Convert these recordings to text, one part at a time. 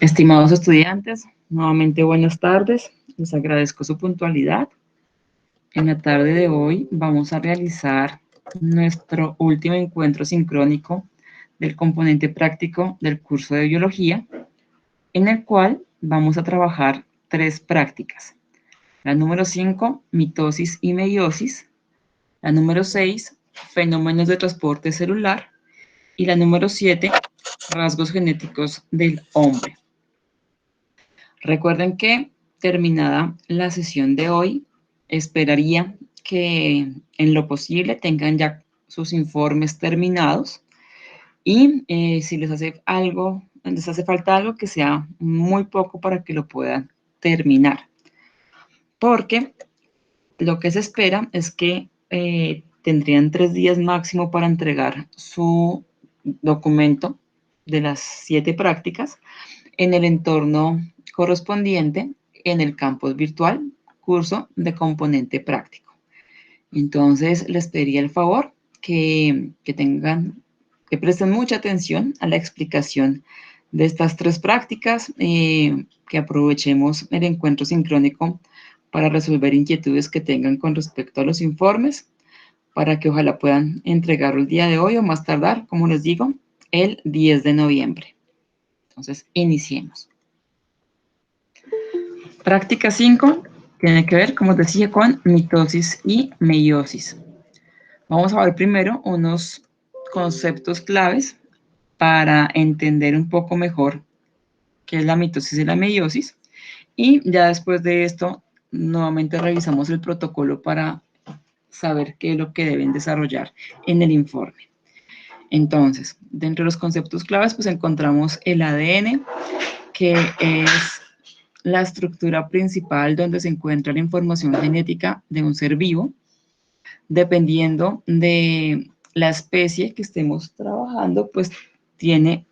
Estimados estudiantes, nuevamente buenas tardes. Les agradezco su puntualidad. En la tarde de hoy vamos a realizar nuestro último encuentro sincrónico del componente práctico del curso de biología, en el cual vamos a trabajar 3 prácticas. La número 5, mitosis y meiosis. La número 6, fenómenos de transporte celular. Y la número 7, rasgos genéticos del hombre. Recuerden que terminada la sesión de hoy, esperaría que en lo posible tengan ya sus informes terminados y si les hace falta algo, que sea muy poco para que lo puedan terminar. Porque lo que se espera es que tendrían 3 días máximo para entregar su documento de las 7 prácticas en el entorno correspondiente en el campus virtual, curso de componente práctico. Entonces, les pediría el favor que presten mucha atención a la explicación de estas 3 prácticas, que aprovechemos el encuentro sincrónico para resolver inquietudes que tengan con respecto a los informes, para que ojalá puedan entregarlo el día de hoy o más tardar, como les digo, el 10 de noviembre. Entonces, iniciemos. Práctica 5 tiene que ver, como os decía, con mitosis y meiosis. Vamos a ver primero unos conceptos claves para entender un poco mejor qué es la mitosis y la meiosis. Y ya después de esto, nuevamente revisamos el protocolo para saber qué es lo que deben desarrollar en el informe. Entonces, dentro de los conceptos claves, pues encontramos el ADN, que es la estructura principal donde se encuentra la información genética de un ser vivo. Dependiendo de la especie que estemos trabajando, pues tiene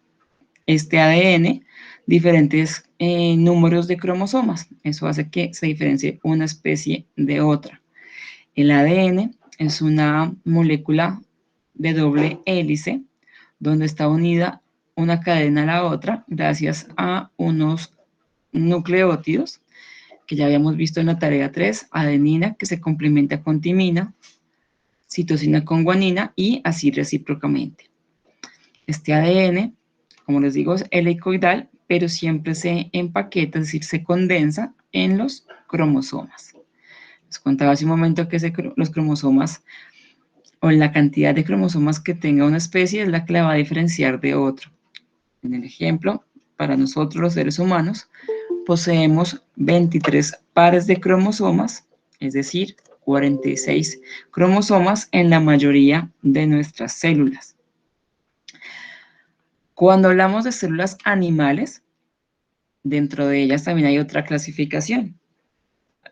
este ADN diferentes números de cromosomas. Eso hace que se diferencie una especie de otra. El ADN es una molécula de doble hélice donde está unida una cadena a la otra gracias a unos nucleótidos que ya habíamos visto en la tarea 3, adenina que se complementa con timina, citosina con guanina y así recíprocamente. Este ADN, como les digo, es helicoidal, pero siempre se empaqueta, es decir, se condensa en los cromosomas. Les contaba hace un momento que los cromosomas o la cantidad de cromosomas que tenga una especie es la que la va a diferenciar de otro. En el ejemplo, para nosotros los seres humanos, poseemos 23 pares de cromosomas, es decir, 46 cromosomas en la mayoría de nuestras células. Cuando hablamos de células animales, dentro de ellas también hay otra clasificación,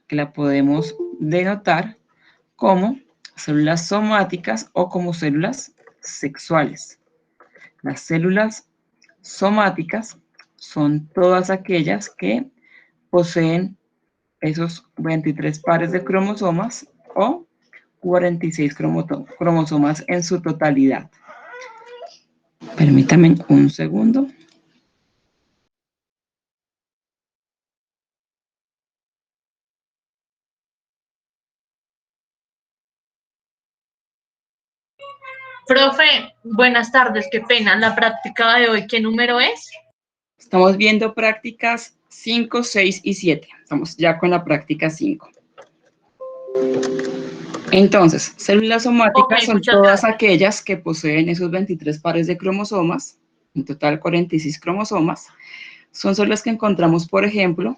que la podemos denotar como células somáticas o como células sexuales. Las células somáticas son todas aquellas que poseen esos 23 pares de cromosomas o 46 cromosomas en su totalidad. Permítanme un segundo. Profe, buenas tardes, qué pena. ¿La práctica de hoy qué número es? Estamos viendo prácticas 5, 6 y 7. Estamos ya con la práctica 5. Entonces, células somáticas son todas aquellas que poseen esos 23 pares de cromosomas, en total 46 cromosomas. Son células que encontramos, por ejemplo,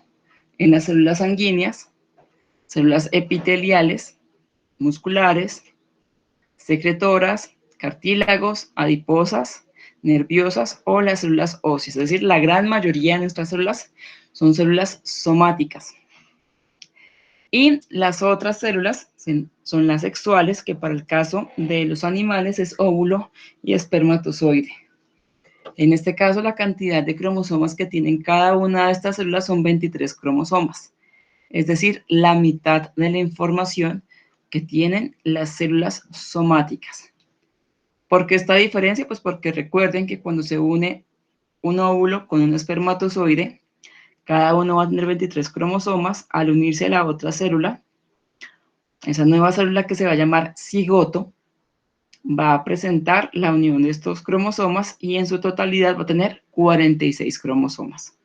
en las células sanguíneas, células epiteliales, musculares, secretoras, cartílagos, adiposas, nerviosas o las células óseas. Es decir, la gran mayoría de nuestras células son células somáticas. Y las otras células son las sexuales, que para el caso de los animales es óvulo y espermatozoide. En este caso, la cantidad de cromosomas que tienen cada una de estas células son 23 cromosomas. Es decir, la mitad de la información que tienen las células somáticas. ¿Por qué esta diferencia? Pues porque recuerden que cuando se une un óvulo con un espermatozoide, cada uno va a tener 23 cromosomas. Al unirse a la otra célula, esa nueva célula que se va a llamar cigoto, va a presentar la unión de estos cromosomas y en su totalidad va a tener 46 cromosomas.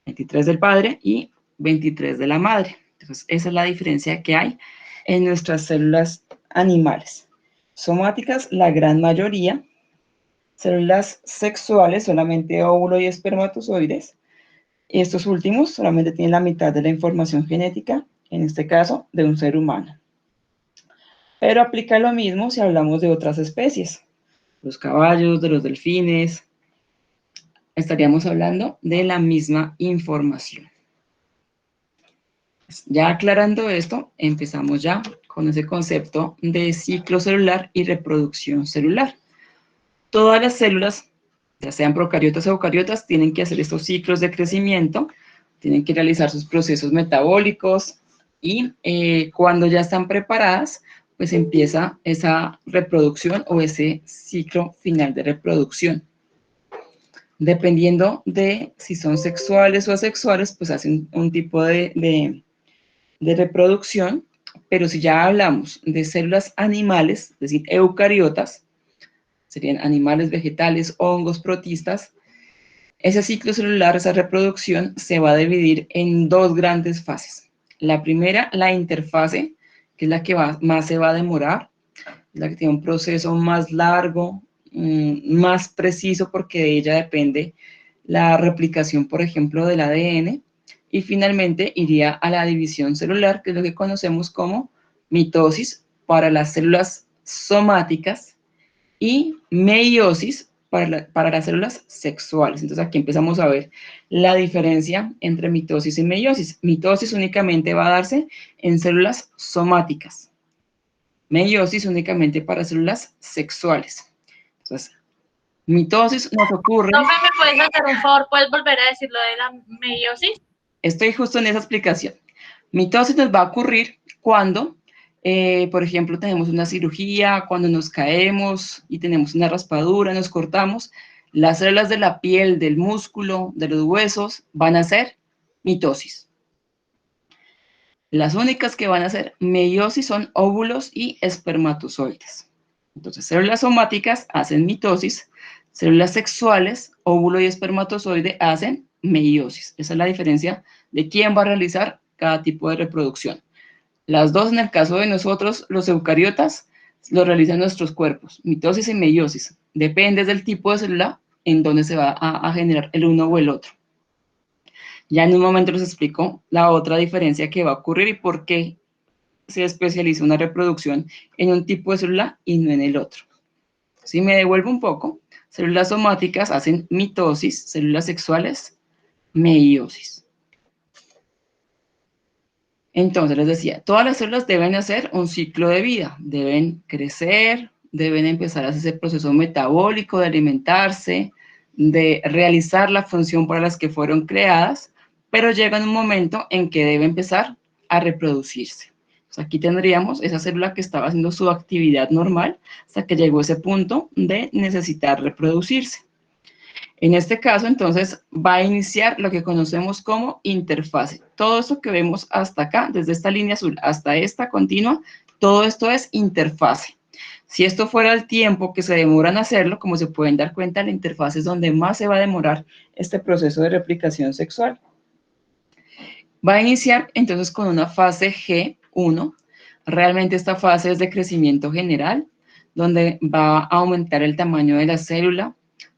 23 del padre y 23 de la madre. Entonces, esa es la diferencia que hay en nuestras células animales. Somáticas, la gran mayoría. Células sexuales, solamente óvulo y espermatozoides. Estos últimos solamente tienen la mitad de la información genética, en este caso, de un ser humano. Pero aplica lo mismo si hablamos de otras especies. Los caballos, de los delfines. Estaríamos hablando de la misma información. Ya aclarando esto, empezamos ya con ese concepto de ciclo celular y reproducción celular. Todas las células, ya sean procariotas o eucariotas, tienen que hacer estos ciclos de crecimiento, tienen que realizar sus procesos metabólicos y cuando ya están preparadas, pues empieza esa reproducción o ese ciclo final de reproducción. Dependiendo de si son sexuales o asexuales, pues hacen un tipo de reproducción, pero si ya hablamos de células animales, es decir, eucariotas, serían animales, vegetales, hongos, protistas, ese ciclo celular, esa reproducción, se va a dividir en dos grandes fases. La primera, la interfase, que es la que más se va a demorar, la que tiene un proceso más largo, más preciso, porque de ella depende la replicación, por ejemplo, del ADN, y finalmente iría a la división celular, que es lo que conocemos como mitosis para las células somáticas y meiosis para las células sexuales. Entonces aquí empezamos a ver la diferencia entre mitosis y meiosis. Mitosis únicamente va a darse en células somáticas. Meiosis únicamente para células sexuales. Entonces, mitosis nos ocurre... Profe, ¿me puedes hacer un favor? ¿Puedes volver a decir lo de la meiosis? Estoy justo en esa explicación. Mitosis nos va a ocurrir cuando, por ejemplo, tenemos una cirugía, cuando nos caemos y tenemos una raspadura, nos cortamos, las células de la piel, del músculo, de los huesos, van a hacer mitosis. Las únicas que van a hacer meiosis son óvulos y espermatozoides. Entonces, células somáticas hacen mitosis, células sexuales, óvulo y espermatozoide, hacen meiosis. Esa es la diferencia de quién va a realizar cada tipo de reproducción. Las dos, en el caso de nosotros, los eucariotas, lo realizan nuestros cuerpos, mitosis y meiosis. Depende del tipo de célula en donde se va a generar el uno o el otro. Ya en un momento les explico la otra diferencia que va a ocurrir y por qué se especializa una reproducción en un tipo de célula y no en el otro. Si me devuelvo un poco, células somáticas hacen mitosis, células sexuales, meiosis. Entonces, les decía, todas las células deben hacer un ciclo de vida, deben crecer, deben empezar a hacer ese proceso metabólico de alimentarse, de realizar la función para las que fueron creadas, pero llega un momento en que debe empezar a reproducirse. Entonces, aquí tendríamos esa célula que estaba haciendo su actividad normal hasta que llegó ese punto de necesitar reproducirse. En este caso, entonces, va a iniciar lo que conocemos como interfase. Todo esto que vemos hasta acá, desde esta línea azul hasta esta continua, todo esto es interfase. Si esto fuera el tiempo que se demora en hacerlo, como se pueden dar cuenta, la interfase es donde más se va a demorar este proceso de replicación sexual. Va a iniciar entonces con una fase G1. Realmente esta fase es de crecimiento general, donde va a aumentar el tamaño de la célula,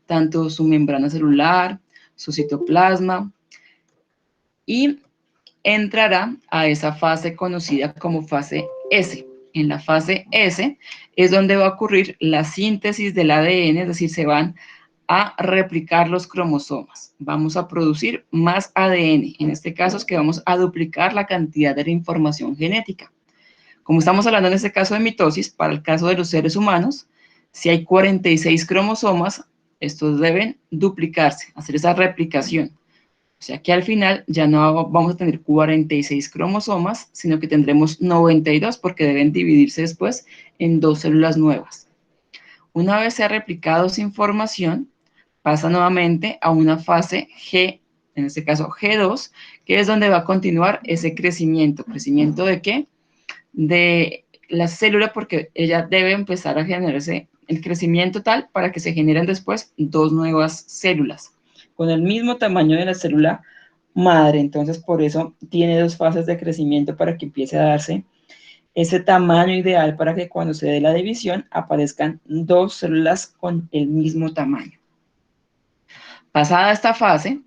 tanto su membrana celular, su citoplasma, y entrará a esa fase conocida como fase S. En la fase S es donde va a ocurrir la síntesis del ADN, es decir, se van a replicar los cromosomas. Vamos a producir más ADN. En este caso es que vamos a duplicar la cantidad de la información genética. Como estamos hablando en este caso de mitosis, para el caso de los seres humanos, si hay 46 cromosomas, estos deben duplicarse, hacer esa replicación. O sea que al final ya no vamos a tener 46 cromosomas, sino que tendremos 92 porque deben dividirse después en dos células nuevas. Una vez se ha replicado esa información, pasa nuevamente a una fase G, en este caso G2, que es donde va a continuar ese crecimiento. ¿Crecimiento de qué? De la célula, porque ella debe empezar a generarse el crecimiento tal para que se generen después dos nuevas células con el mismo tamaño de la célula madre. Entonces, por eso tiene dos fases de crecimiento para que empiece a darse ese tamaño ideal para que cuando se dé la división aparezcan dos células con el mismo tamaño. Pasada esta fase,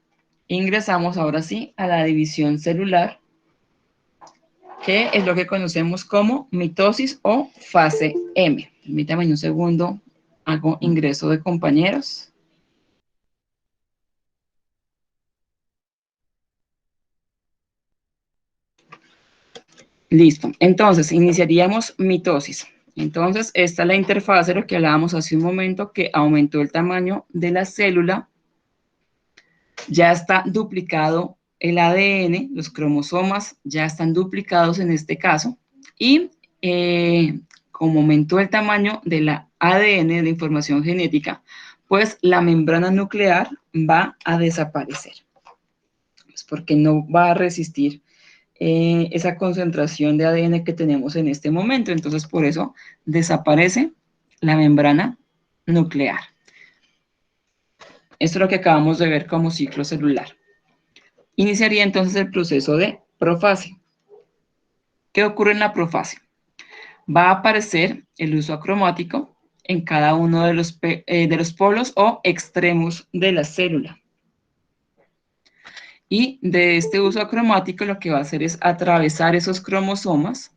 ingresamos ahora sí a la división celular, que es lo que conocemos como mitosis o fase M. Permítame un segundo, hago ingreso de compañeros. Listo, entonces iniciaríamos mitosis. Entonces, esta es la interfaz de lo que hablábamos hace un momento, que aumentó el tamaño de la célula, ya está duplicado el ADN, los cromosomas ya están duplicados en este caso, y como aumentó el tamaño de la ADN, de la información genética, pues la membrana nuclear va a desaparecer, pues porque no va a resistir esa concentración de ADN que tenemos en este momento. Entonces, por eso desaparece la membrana nuclear. Esto es lo que acabamos de ver como ciclo celular. Iniciaría entonces el proceso de profase. ¿Qué ocurre en la profase? Va a aparecer el uso acromático en cada uno de los polos o extremos de la célula. Y de este uso acromático lo que va a hacer es atravesar esos cromosomas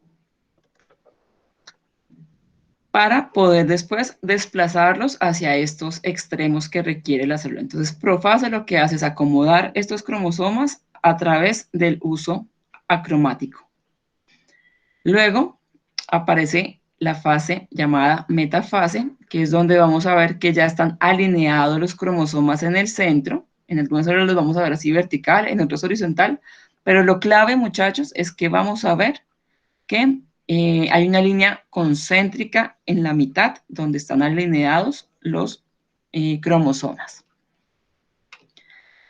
para poder después desplazarlos hacia estos extremos que requiere la célula. Entonces, profase lo que hace es acomodar estos cromosomas a través del uso acromático. Luego aparece la fase llamada metafase, que es donde vamos a ver que ya están alineados los cromosomas en el centro. En algunas células los vamos a ver así vertical, en otros horizontal, pero lo clave, muchachos, es que vamos a ver que hay una línea concéntrica en la mitad donde están alineados los cromosomas.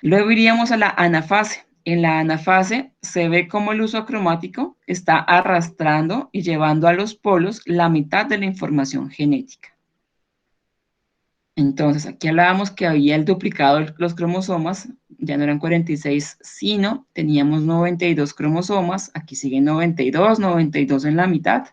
Luego iríamos a la anafase. En la anafase se ve cómo el uso acromático está arrastrando y llevando a los polos la mitad de la información genética. Entonces, aquí hablábamos que había el duplicado de los cromosomas, ya no eran 46, sino teníamos 92 cromosomas, aquí siguen 92 en la mitad.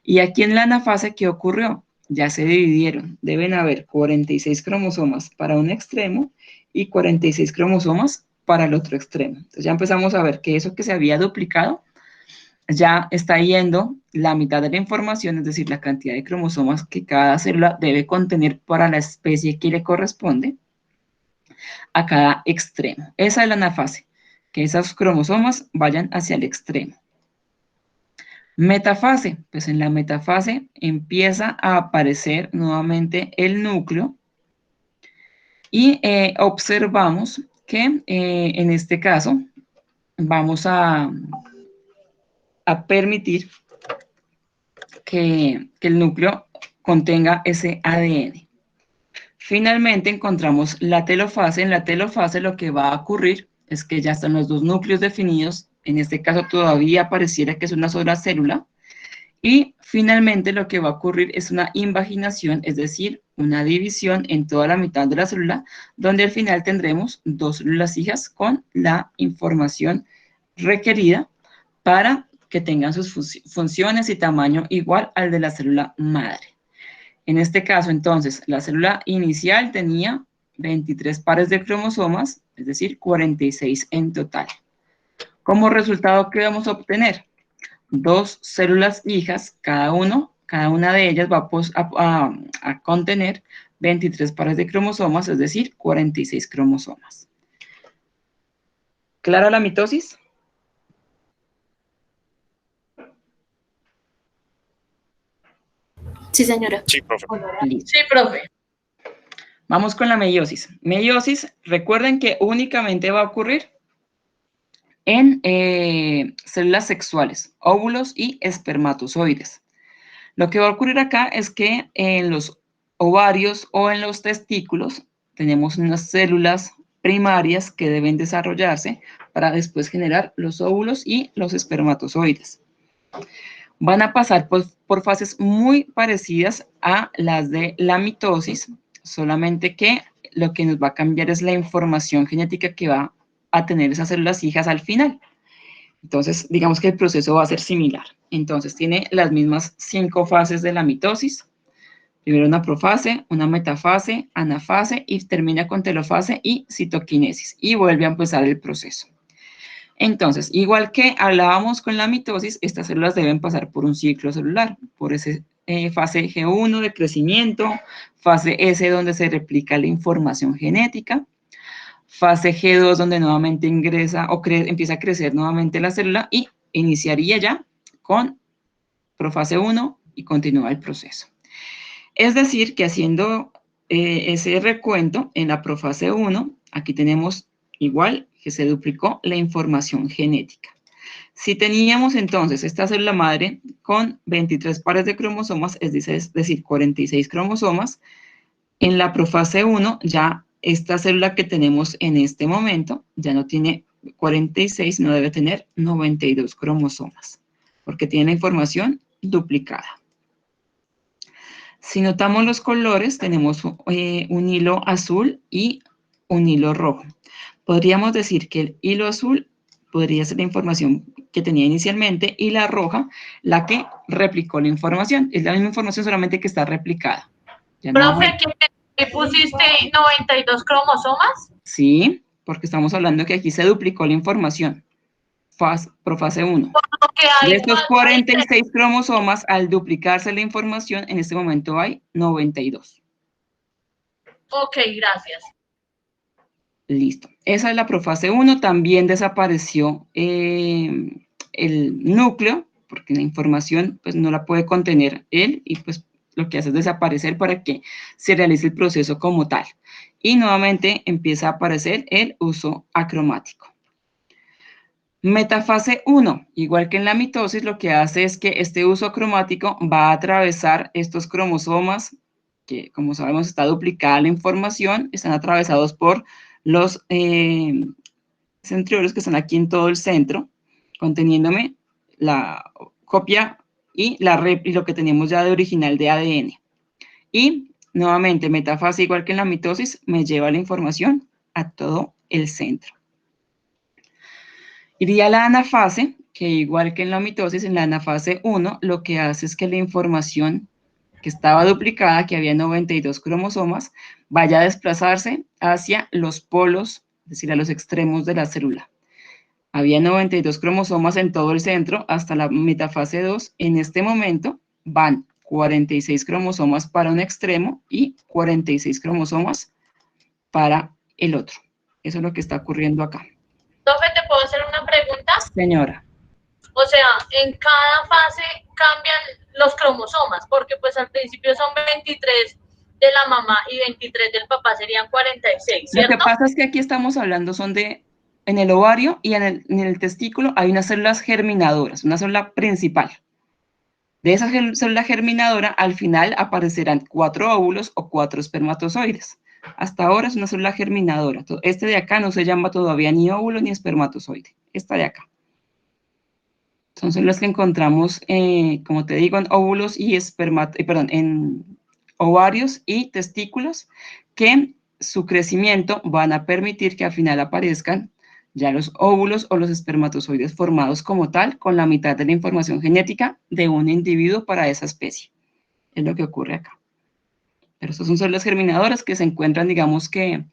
Y aquí en la anafase, ¿qué ocurrió? Ya se dividieron, deben haber 46 cromosomas para un extremo y 46 cromosomas para el otro extremo. Entonces ya empezamos a ver que eso que se había duplicado ya está yendo la mitad de la información, es decir, la cantidad de cromosomas que cada célula debe contener para la especie que le corresponde a cada extremo. Esa es la anafase, que esos cromosomas vayan hacia el extremo. Metafase, pues en la metafase empieza a aparecer nuevamente el núcleo y observamos que en este caso vamos a permitir que el núcleo contenga ese ADN. Finalmente encontramos la telofase. En la telofase lo que va a ocurrir es que ya están los dos núcleos definidos. En este caso todavía pareciera que es una sola célula. Y finalmente lo que va a ocurrir es una invaginación, es decir, una división en toda la mitad de la célula, donde al final tendremos dos células hijas con la información requerida para que tengan sus funciones y tamaño igual al de la célula madre. En este caso, entonces, la célula inicial tenía 23 pares de cromosomas, es decir, 46 en total. Como resultado, ¿qué vamos a obtener? Dos células hijas, cada una de ellas va a contener 23 pares de cromosomas, es decir, 46 cromosomas. ¿Clara la mitosis? Sí, señora. Sí, profe. Listo. Sí, profe. Vamos con la meiosis. Meiosis, recuerden que únicamente va a ocurrir en células sexuales, óvulos y espermatozoides. Lo que va a ocurrir acá es que en los ovarios o en los testículos tenemos unas células primarias que deben desarrollarse para después generar los óvulos y los espermatozoides. Van a pasar por fases muy parecidas a las de la mitosis, solamente que lo que nos va a cambiar es la información genética que va a tener esas células hijas al final. Entonces, digamos que el proceso va a ser similar. Entonces, tiene las mismas 5 fases de la mitosis. Primero una profase, una metafase, anafase y termina con telofase y citoquinesis. Y vuelve a empezar el proceso. Entonces, igual que hablábamos con la mitosis, estas células deben pasar por un ciclo celular, por ese fase G1 de crecimiento, fase S donde se replica la información genética, fase G2 donde nuevamente ingresa o empieza a crecer nuevamente la célula y iniciaría ya con profase 1 y continúa el proceso. Es decir, que haciendo ese recuento en la profase 1, aquí tenemos igual que se duplicó la información genética. Si teníamos entonces esta célula madre con 23 pares de cromosomas, es decir, 46 cromosomas, en la profase 1 ya esta célula que tenemos en este momento ya no tiene 46, no debe tener 92 cromosomas, porque tiene la información duplicada. Si notamos los colores, tenemos un hilo azul y un hilo rojo. Podríamos decir que el hilo azul podría ser la información que tenía inicialmente y la roja la que replicó la información. Es la misma información, solamente que está replicada. Ya no Profe, ¿qué pusiste 92 cromosomas? Sí, porque estamos hablando que aquí se duplicó la información. Profase 1. Porque De hay estos 46 cromosomas, al duplicarse la información, en este momento hay 92. Ok, gracias. Listo. Esa es la profase 1. También desapareció el núcleo, porque la información pues, no la puede contener él, y pues lo que hace es desaparecer para que se realice el proceso como tal. Y nuevamente empieza a aparecer el uso acromático. Metafase 1, igual que en la mitosis, lo que hace es que este uso cromático va a atravesar estos cromosomas, que como sabemos está duplicada la información, están atravesados por los centriolos que están aquí en todo el centro, conteniéndome la copia y lo que teníamos ya de original de ADN. Y nuevamente, metafase, igual que en la mitosis, me lleva la información a todo el centro. Iría a la anafase, que igual que en la mitosis, en la anafase 1, lo que hace es que la información que estaba duplicada, que había 92 cromosomas, vaya a desplazarse hacia los polos, es decir, a los extremos de la célula. Había 92 cromosomas en todo el centro hasta la metafase 2. En este momento van 46 cromosomas para un extremo y 46 cromosomas para el otro. Eso es lo que está ocurriendo acá. Profe, ¿te puedo hacer una pregunta? Señora. O sea, en cada fase cambian los cromosomas, porque pues al principio son 23 de la mamá y 23 del papá, serían 46, ¿cierto? Lo que pasa es que aquí estamos hablando en el ovario y en el testículo hay unas células germinadoras, una célula principal. De esa célula germinadora, al final aparecerán 4 óvulos o 4 espermatozoides. Hasta ahora es una célula germinadora. Este de acá no se llama todavía ni óvulo ni espermatozoide. Esta de acá. Son células que encontramos, como te digo, en óvulos y en ovarios y testículos, que su crecimiento van a permitir que al final aparezcan ya los óvulos o los espermatozoides formados como tal, con la mitad de la información genética de un individuo para esa especie. Es lo que ocurre acá. Pero estas son células germinadoras que se encuentran, digamos que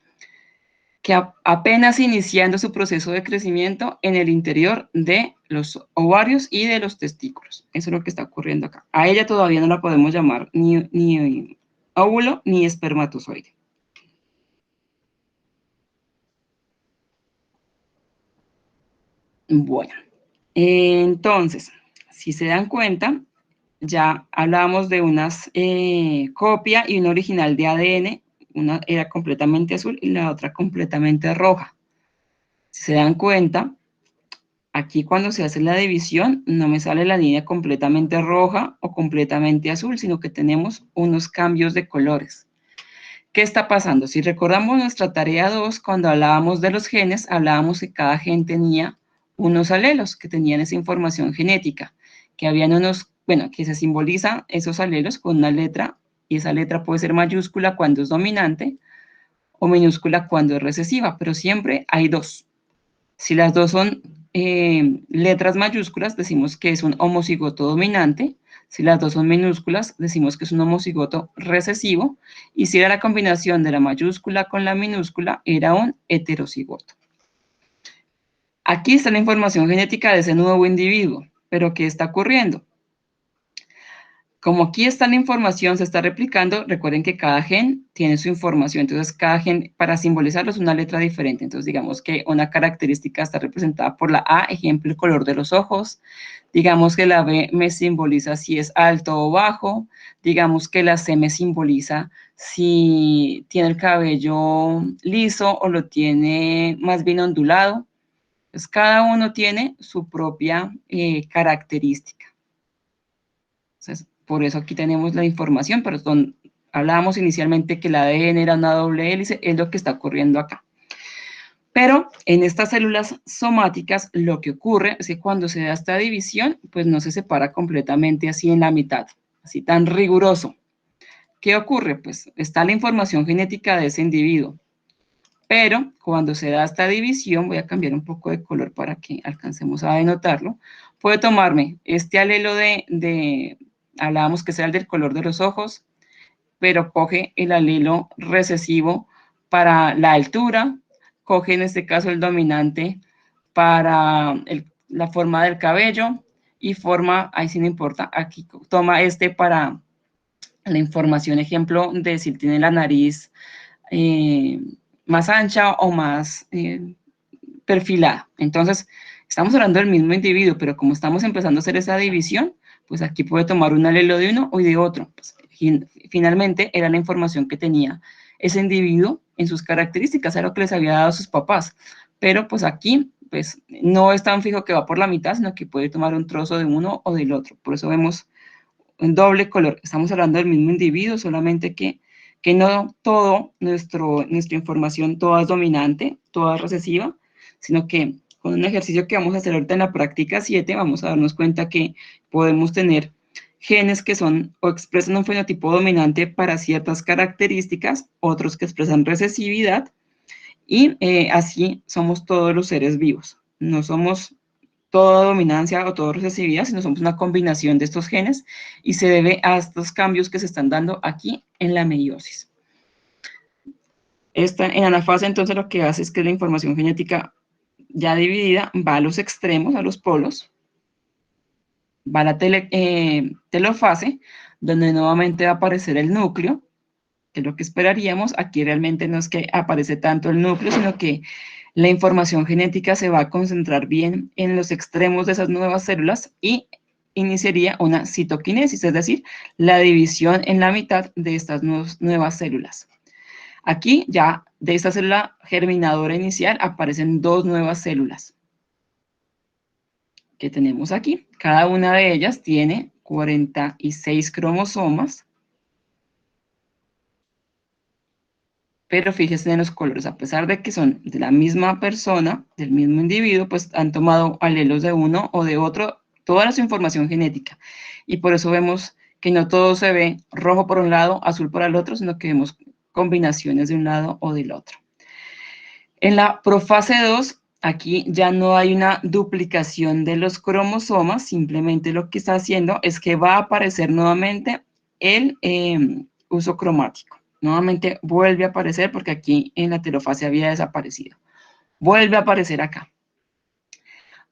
apenas iniciando su proceso de crecimiento en el interior de los ovarios y de los testículos. Eso es lo que está ocurriendo acá. A ella todavía no la podemos llamar ni óvulo ni espermatozoide. Bueno, entonces, si se dan cuenta, ya hablábamos de unas copia y un original de ADN. Una era completamente azul y la otra completamente roja. Si se dan cuenta, aquí cuando se hace la división no me sale la línea completamente roja o completamente azul, sino que tenemos unos cambios de colores. ¿Qué está pasando? Si recordamos nuestra tarea 2, cuando hablábamos de los genes, hablábamos que cada gen tenía unos alelos que tenían esa información genética, que habían unos, bueno, que se simbolizan esos alelos con una letra, y esa letra puede ser mayúscula cuando es dominante o minúscula cuando es recesiva, pero siempre hay dos. Si las dos son letras mayúsculas, decimos que es un homocigoto dominante. Si las dos son minúsculas, decimos que es un homocigoto recesivo. Y si era la combinación de la mayúscula con la minúscula, era un heterocigoto. Aquí está la información genética de ese nuevo individuo. ¿Pero qué está ocurriendo? Como aquí está la información, se está replicando, recuerden que cada gen tiene su información, entonces cada gen, para simbolizarlo, es una letra diferente. Entonces, digamos que una característica está representada por la A, ejemplo, el color de los ojos. Digamos que la B me simboliza si es alto o bajo. Digamos que la C me simboliza si tiene el cabello liso o lo tiene más bien ondulado. Entonces, cada uno tiene su propia característica. Entonces, por eso aquí tenemos la información, pero hablábamos inicialmente que el ADN era una doble hélice, es lo que está ocurriendo acá. Pero en estas células somáticas lo que ocurre es que cuando se da esta división, pues no se separa completamente así en la mitad, así tan riguroso. ¿Qué ocurre? Pues está la información genética de ese individuo, pero cuando se da esta división, voy a cambiar un poco de color para que alcancemos a denotarlo, puedo tomarme este alelo hablábamos que sea el del color de los ojos, pero coge el alelo recesivo para la altura, coge en este caso el dominante para la forma del cabello y forma, ahí sí no importa, aquí toma este para la información, ejemplo, de si tiene la nariz más ancha o más perfilada. Entonces, estamos hablando del mismo individuo, pero como estamos empezando a hacer esa división, pues aquí puede tomar un alelo de uno o de otro. Pues, finalmente, era la información que tenía ese individuo en sus características, era lo que les había dado a sus papás. Pero pues aquí, pues no es tan fijo que va por la mitad, sino que puede tomar un trozo de uno o del otro. Por eso vemos un doble color. Estamos hablando del mismo individuo, solamente que no todo nuestra información, toda es dominante, toda es recesiva, sino que con un ejercicio que vamos a hacer ahorita en la práctica 7, vamos a darnos cuenta que podemos tener genes que son o expresan un fenotipo dominante para ciertas características, otros que expresan recesividad, y así somos todos los seres vivos. No somos toda dominancia o toda recesividad, sino somos una combinación de estos genes y se debe a estos cambios que se están dando aquí en la meiosis. En anafase, entonces, lo que hace es que la información genética ya dividida va a los extremos, a los polos, va a la telofase, donde nuevamente va a aparecer el núcleo, que es lo que esperaríamos. Aquí realmente no es que aparece tanto el núcleo, sino que la información genética se va a concentrar bien en los extremos de esas nuevas células y iniciaría una citoquinesis, es decir, la división en la mitad de estas nuevas células. Aquí ya de esta célula germinadora inicial aparecen dos nuevas células que tenemos aquí. Cada una de ellas tiene 46 cromosomas. Pero fíjense en los colores, a pesar de que son de la misma persona, del mismo individuo, pues han tomado alelos de uno o de otro, toda su información genética. Y por eso vemos que no todo se ve rojo por un lado, azul por el otro, sino que vemos combinaciones de un lado o del otro. En la profase 2, aquí ya no hay una duplicación de los cromosomas, simplemente lo que está haciendo es que va a aparecer nuevamente el uso cromático. Nuevamente vuelve a aparecer porque aquí en la telofase había desaparecido. Vuelve a aparecer acá.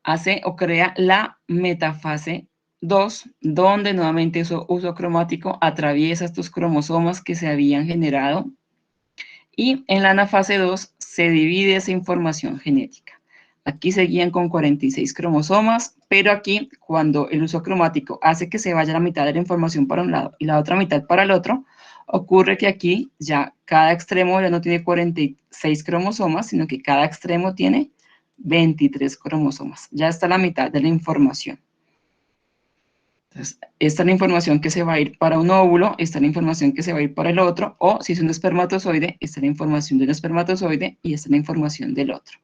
Hace o crea la metafase 2, donde nuevamente su uso cromático atraviesa estos cromosomas que se habían generado. Y en la anafase 2 se divide esa información genética. Aquí seguían con 46 cromosomas, pero aquí cuando el uso cromático hace que se vaya la mitad de la información para un lado y la otra mitad para el otro, ocurre que aquí ya cada extremo ya no tiene 46 cromosomas, sino que cada extremo tiene 23 cromosomas. Ya está la mitad de la información. Entonces, esta es la información que se va a ir para un óvulo, esta es la información que se va a ir para el otro, o si es un espermatozoide, esta es la información de un espermatozoide y esta es la información del otro.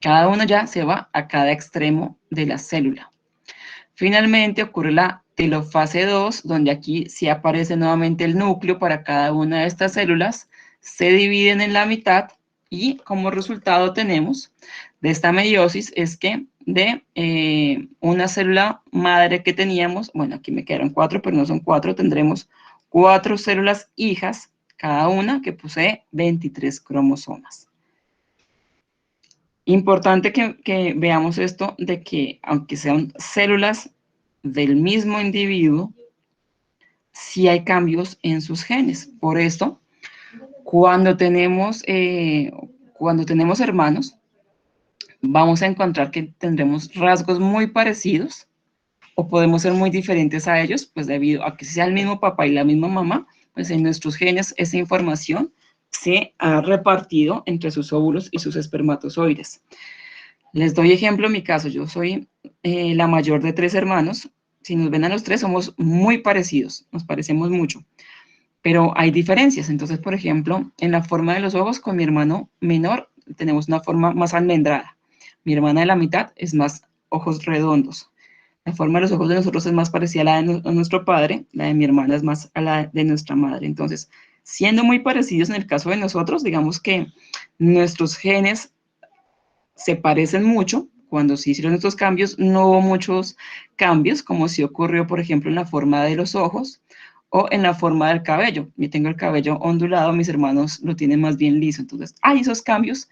Cada uno ya se va a cada extremo de la célula. Finalmente ocurre la telofase 2, donde aquí sí aparece nuevamente el núcleo para cada una de estas células, se dividen en la mitad y como resultado tenemos de esta meiosis es que de una célula madre que teníamos, bueno, aquí me quedaron 4, pero no son 4, tendremos 4 células hijas, cada una que posee 23 cromosomas. Importante que veamos esto de que aunque sean células del mismo individuo, sí hay cambios en sus genes. Por esto, cuando tenemos hermanos, vamos a encontrar que tendremos rasgos muy parecidos o podemos ser muy diferentes a ellos, pues debido a que sea el mismo papá y la misma mamá, pues en nuestros genes esa información se ha repartido entre sus óvulos y sus espermatozoides. Les doy ejemplo en mi caso, yo soy la mayor de 3 hermanos. Si nos ven a los 3 somos muy parecidos, nos parecemos mucho, pero hay diferencias. Entonces, por ejemplo, en la forma de los ojos con mi hermano menor tenemos una forma más almendrada. Mi hermana de la mitad es más ojos redondos. La forma de los ojos de nosotros es más parecida a la de nuestro padre, la de mi hermana es más a la de nuestra madre. Entonces, siendo muy parecidos en el caso de nosotros, digamos que nuestros genes se parecen mucho. Cuando se hicieron estos cambios, no hubo muchos cambios, como si ocurrió, por ejemplo, en la forma de los ojos o en la forma del cabello. Yo tengo el cabello ondulado, mis hermanos lo tienen más bien liso. Entonces, hay esos cambios,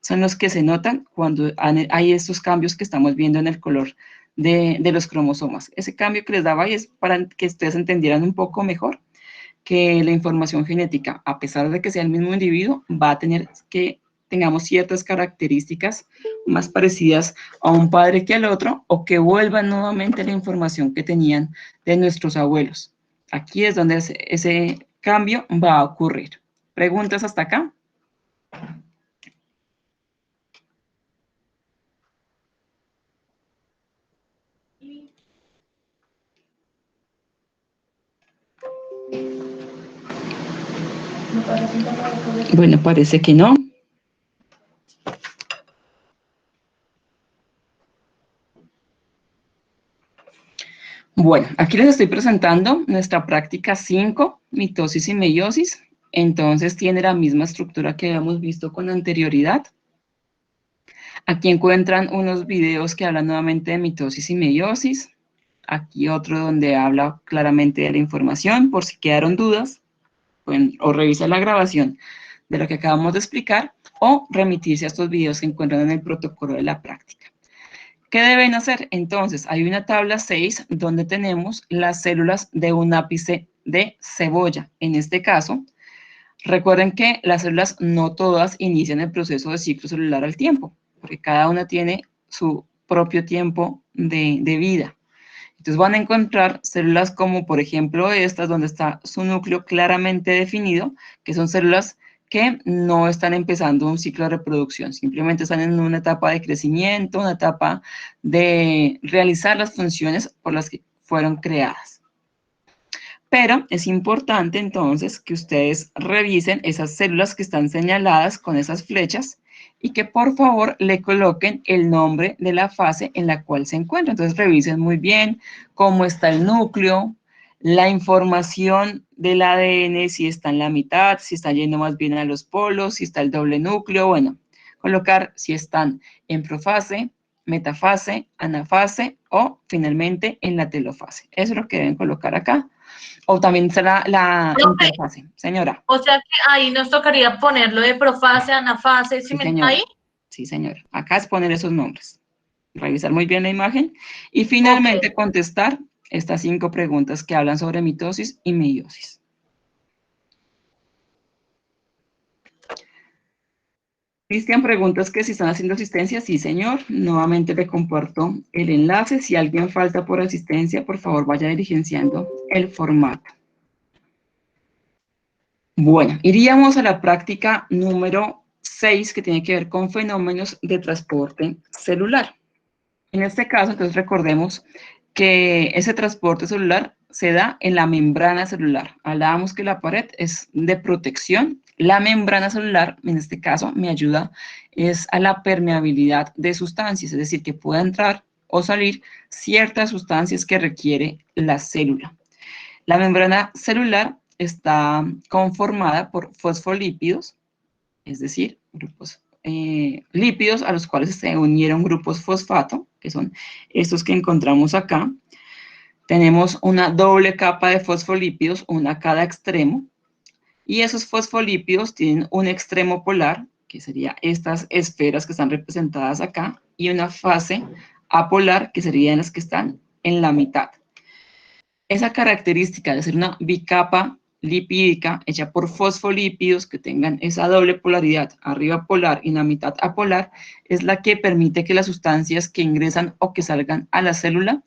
son los que se notan cuando hay estos cambios que estamos viendo en el color de los cromosomas. Ese cambio que les daba ahí es para que ustedes entendieran un poco mejor que la información genética, a pesar de que sea el mismo individuo, va a tener que tengamos ciertas características más parecidas a un padre que al otro, o que vuelvan nuevamente la información que tenían de nuestros abuelos. Aquí es donde ese cambio va a ocurrir. ¿Preguntas hasta acá? Bueno, parece que no. Bueno, aquí les estoy presentando nuestra práctica 5, mitosis y meiosis. Entonces tiene la misma estructura que habíamos visto con anterioridad. Aquí encuentran unos videos que hablan nuevamente de mitosis y meiosis. Aquí otro donde habla claramente de la información, por si quedaron dudas, pueden o revisar la grabación de lo que acabamos de explicar o remitirse a estos videos que encuentran en el protocolo de la práctica. ¿Qué deben hacer? Entonces, hay una tabla 6 donde tenemos las células de un ápice de cebolla. En este caso, recuerden que las células no todas inician el proceso de ciclo celular al tiempo, porque cada una tiene su propio tiempo de vida. Entonces van a encontrar células como, por ejemplo, estas, donde está su núcleo claramente definido, que son células que no están empezando un ciclo de reproducción, simplemente están en una etapa de crecimiento, una etapa de realizar las funciones por las que fueron creadas. Pero es importante entonces que ustedes revisen esas células que están señaladas con esas flechas y que por favor le coloquen el nombre de la fase en la cual se encuentra. Entonces revisen muy bien cómo está el núcleo, la información del ADN, si está en la mitad, si está yendo más bien a los polos, si está el doble núcleo, bueno, colocar si están en profase, metafase, anafase o finalmente en la telofase. Eso es lo que deben colocar acá. O también está la interfase, señora. O sea que ahí nos tocaría ponerlo de profase, anafase, Sí, señora. ahí. Sí, señora. Acá es poner esos nombres. Revisar muy bien la imagen. Y finalmente contestar estas 5 preguntas que hablan sobre mitosis y meiosis. Cristian, preguntas que si están haciendo asistencia. Sí, señor. Nuevamente le comparto el enlace. Si alguien falta por asistencia, por favor vaya diligenciando el formato. Bueno, iríamos a la práctica número 6, que tiene que ver con fenómenos de transporte celular. En este caso, entonces recordemos que ese transporte celular se da en la membrana celular. Hablábamos que la pared es de protección. La membrana celular, en este caso, me ayuda es a la permeabilidad de sustancias, es decir, que pueda entrar o salir ciertas sustancias que requiere la célula. La membrana celular está conformada por fosfolípidos, es decir, grupos lípidos a los cuales se unieron grupos fosfato, que son estos que encontramos acá. Tenemos una doble capa de fosfolípidos, una a cada extremo, y esos fosfolípidos tienen un extremo polar, que sería estas esferas que están representadas acá, y una fase apolar, que serían las que están en la mitad. Esa característica de ser una bicapa lipídica hecha por fosfolípidos que tengan esa doble polaridad, arriba polar y la mitad apolar, es la que permite que las sustancias que ingresan o que salgan a la célula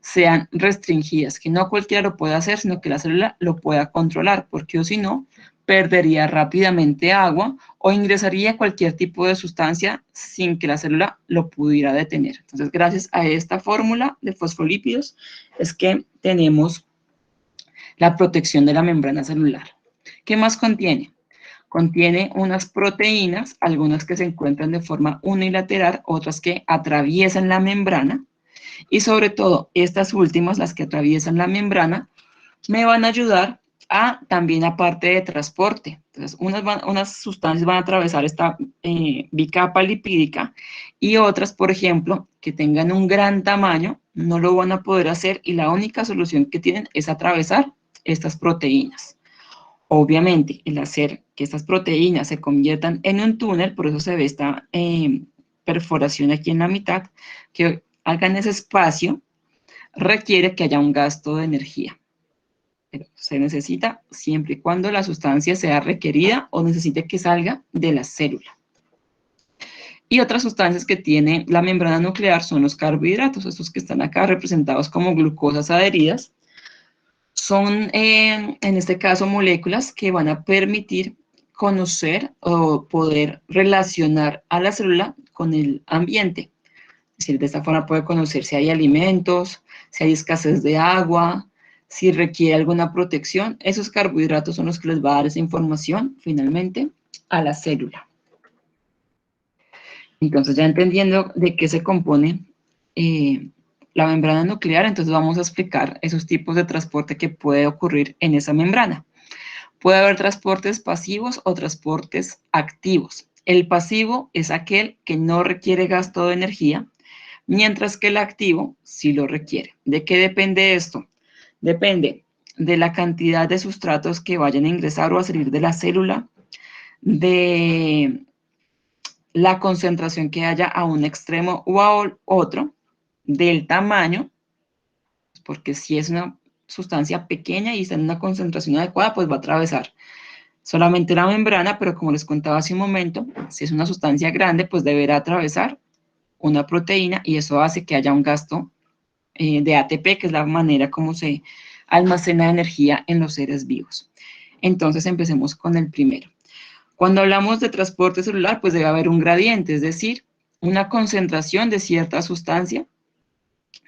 sean restringidas, que no cualquiera lo pueda hacer, sino que la célula lo pueda controlar, porque o si no, perdería rápidamente agua o ingresaría cualquier tipo de sustancia sin que la célula lo pudiera detener. Entonces, gracias a esta fórmula de fosfolípidos es que tenemos la protección de la membrana celular. ¿Qué más contiene? Contiene unas proteínas, algunas que se encuentran de forma unilateral, otras que atraviesan la membrana, y sobre todo estas últimas, las que atraviesan la membrana, me van a ayudar a también la parte de transporte. Entonces, unas sustancias van a atravesar esta bicapa lipídica y otras, por ejemplo, que tengan un gran tamaño, no lo van a poder hacer y la única solución que tienen es atravesar estas proteínas. Obviamente, el hacer que estas proteínas se conviertan en un túnel, por eso se ve esta perforación aquí en la mitad, que hagan ese espacio, requiere que haya un gasto de energía. Pero se necesita siempre y cuando la sustancia sea requerida o necesite que salga de la célula. Y otras sustancias que tiene la membrana nuclear son los carbohidratos, estos que están acá representados como glucosas adheridas. Son, en este caso, moléculas que van a permitir conocer o poder relacionar a la célula con el ambiente. Es decir, de esta forma puede conocer si hay alimentos, si hay escasez de agua, si requiere alguna protección. Esos carbohidratos son los que les va a dar esa información, finalmente, a la célula. Entonces, ya entendiendo de qué se compone la membrana nuclear, entonces vamos a explicar esos tipos de transporte que puede ocurrir en esa membrana. Puede haber transportes pasivos o transportes activos. El pasivo es aquel que no requiere gasto de energía, mientras que el activo sí lo requiere. ¿De qué depende esto? Depende de la cantidad de sustratos que vayan a ingresar o a salir de la célula, de la concentración que haya a un extremo o a otro, del tamaño, porque si es una sustancia pequeña y está en una concentración adecuada, pues va a atravesar solamente la membrana, pero como les contaba hace un momento, si es una sustancia grande, pues deberá atravesar una proteína y eso hace que haya un gasto de ATP, que es la manera como se almacena energía en los seres vivos. Entonces, empecemos con el primero. Cuando hablamos de transporte celular, pues debe haber un gradiente, es decir, una concentración de cierta sustancia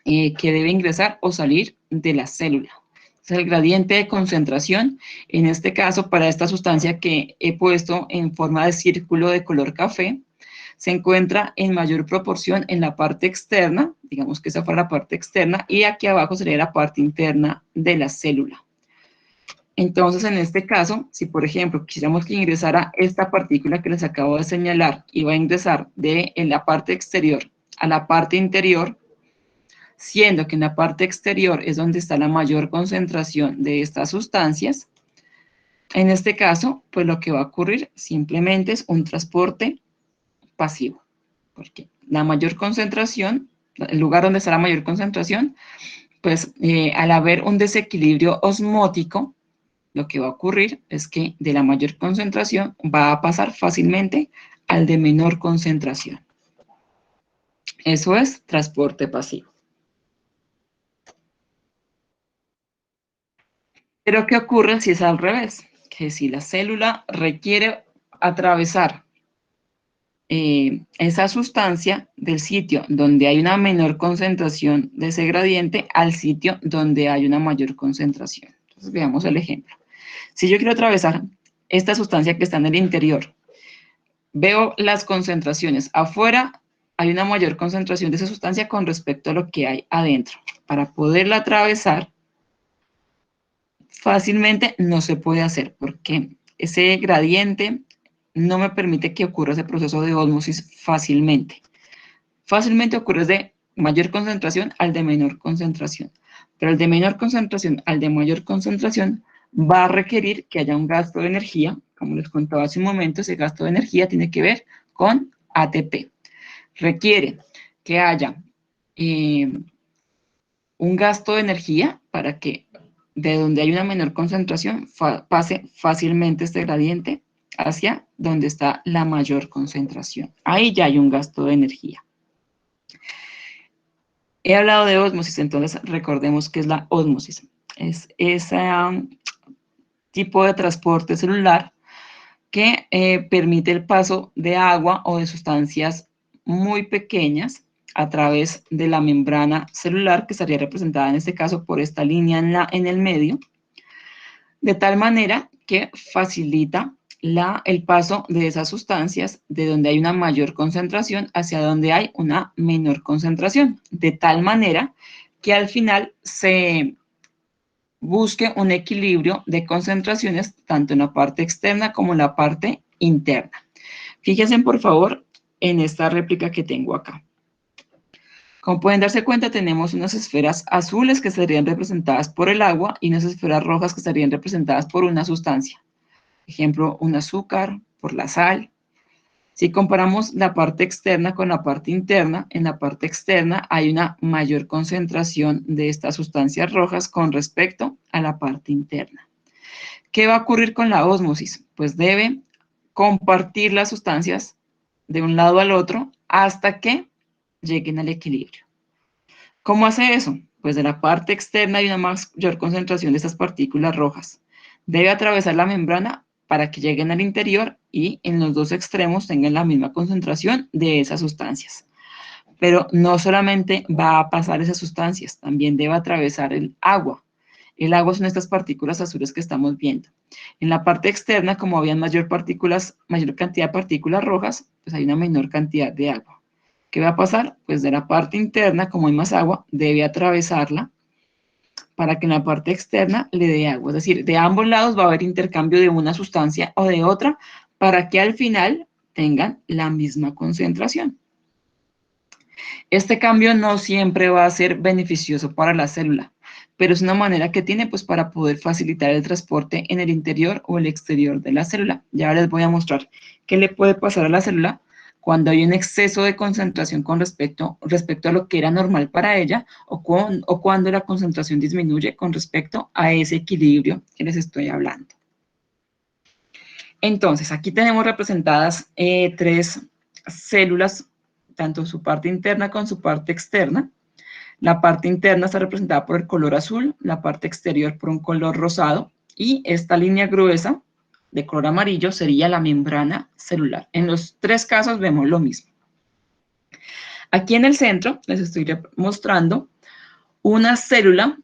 que debe ingresar o salir de la célula. Es el gradiente de concentración, en este caso, para esta sustancia que he puesto en forma de círculo de color café, se encuentra en mayor proporción en la parte externa, digamos que esa fue la parte externa, y aquí abajo sería la parte interna de la célula. Entonces, en este caso, si por ejemplo quisiéramos que ingresara esta partícula que les acabo de señalar, iba a ingresar en la parte exterior a la parte interior, siendo que en la parte exterior es donde está la mayor concentración de estas sustancias, en este caso, pues lo que va a ocurrir simplemente es un transporte pasivo, porque la mayor concentración, el lugar donde está la mayor concentración, pues al haber un desequilibrio osmótico, lo que va a ocurrir es que de la mayor concentración va a pasar fácilmente al de menor concentración. Eso es transporte pasivo. Pero ¿qué ocurre si es al revés? Que si la célula requiere atravesar esa sustancia del sitio donde hay una menor concentración de ese gradiente al sitio donde hay una mayor concentración. Entonces veamos el ejemplo. Si yo quiero atravesar esta sustancia que está en el interior, veo las concentraciones. Afuera hay una mayor concentración de esa sustancia con respecto a lo que hay adentro. Para poderla atravesar fácilmente no se puede hacer porque ese gradiente no me permite que ocurra ese proceso de ósmosis fácilmente. Fácilmente ocurre de mayor concentración al de menor concentración. Pero el de menor concentración al de mayor concentración va a requerir que haya un gasto de energía. Como les contaba hace un momento, ese gasto de energía tiene que ver con ATP. Requiere que haya un gasto de energía para que de donde hay una menor concentración pase fácilmente este gradiente hacia donde está la mayor concentración. Ahí ya hay un gasto de energía. He hablado de ósmosis, entonces recordemos qué es la ósmosis. Es ese tipo de transporte celular que permite el paso de agua o de sustancias muy pequeñas a través de la membrana celular, que estaría representada en este caso por esta línea en el medio, de tal manera que facilita el paso de esas sustancias de donde hay una mayor concentración hacia donde hay una menor concentración, de tal manera que al final se busque un equilibrio de concentraciones tanto en la parte externa como en la parte interna. Fíjense, por favor, en esta réplica que tengo acá. Como pueden darse cuenta, tenemos unas esferas azules que estarían representadas por el agua y unas esferas rojas que estarían representadas por una sustancia. Ejemplo, un azúcar, por la sal. Si comparamos la parte externa con la parte interna, en la parte externa hay una mayor concentración de estas sustancias rojas con respecto a la parte interna. ¿Qué va a ocurrir con la ósmosis? Pues debe compartir las sustancias de un lado al otro hasta que lleguen al equilibrio. ¿Cómo hace eso? Pues de la parte externa hay una mayor concentración de estas partículas rojas. Debe atravesar la membrana para que lleguen al interior y en los dos extremos tengan la misma concentración de esas sustancias. Pero no solamente va a pasar esas sustancias, también debe atravesar el agua. El agua son estas partículas azules que estamos viendo. En la parte externa, como había mayor cantidad de partículas rojas, pues hay una menor cantidad de agua. ¿Qué va a pasar? Pues de la parte interna, como hay más agua, debe atravesarla para que en la parte externa le dé agua. Es decir, de ambos lados va a haber intercambio de una sustancia o de otra para que al final tengan la misma concentración. Este cambio no siempre va a ser beneficioso para la célula, pero es una manera que tiene pues para poder facilitar el transporte en el interior o el exterior de la célula. Ya les voy a mostrar qué le puede pasar a la célula cuando hay un exceso de concentración con respecto a lo que era normal para ella o cuando la concentración disminuye con respecto a ese equilibrio que les estoy hablando. Entonces, aquí tenemos representadas tres células, tanto su parte interna como su parte externa. La parte interna está representada por el color azul, la parte exterior por un color rosado, y esta línea gruesa de color amarillo sería la membrana celular. En los tres casos vemos lo mismo. Aquí en el centro les estoy mostrando una célula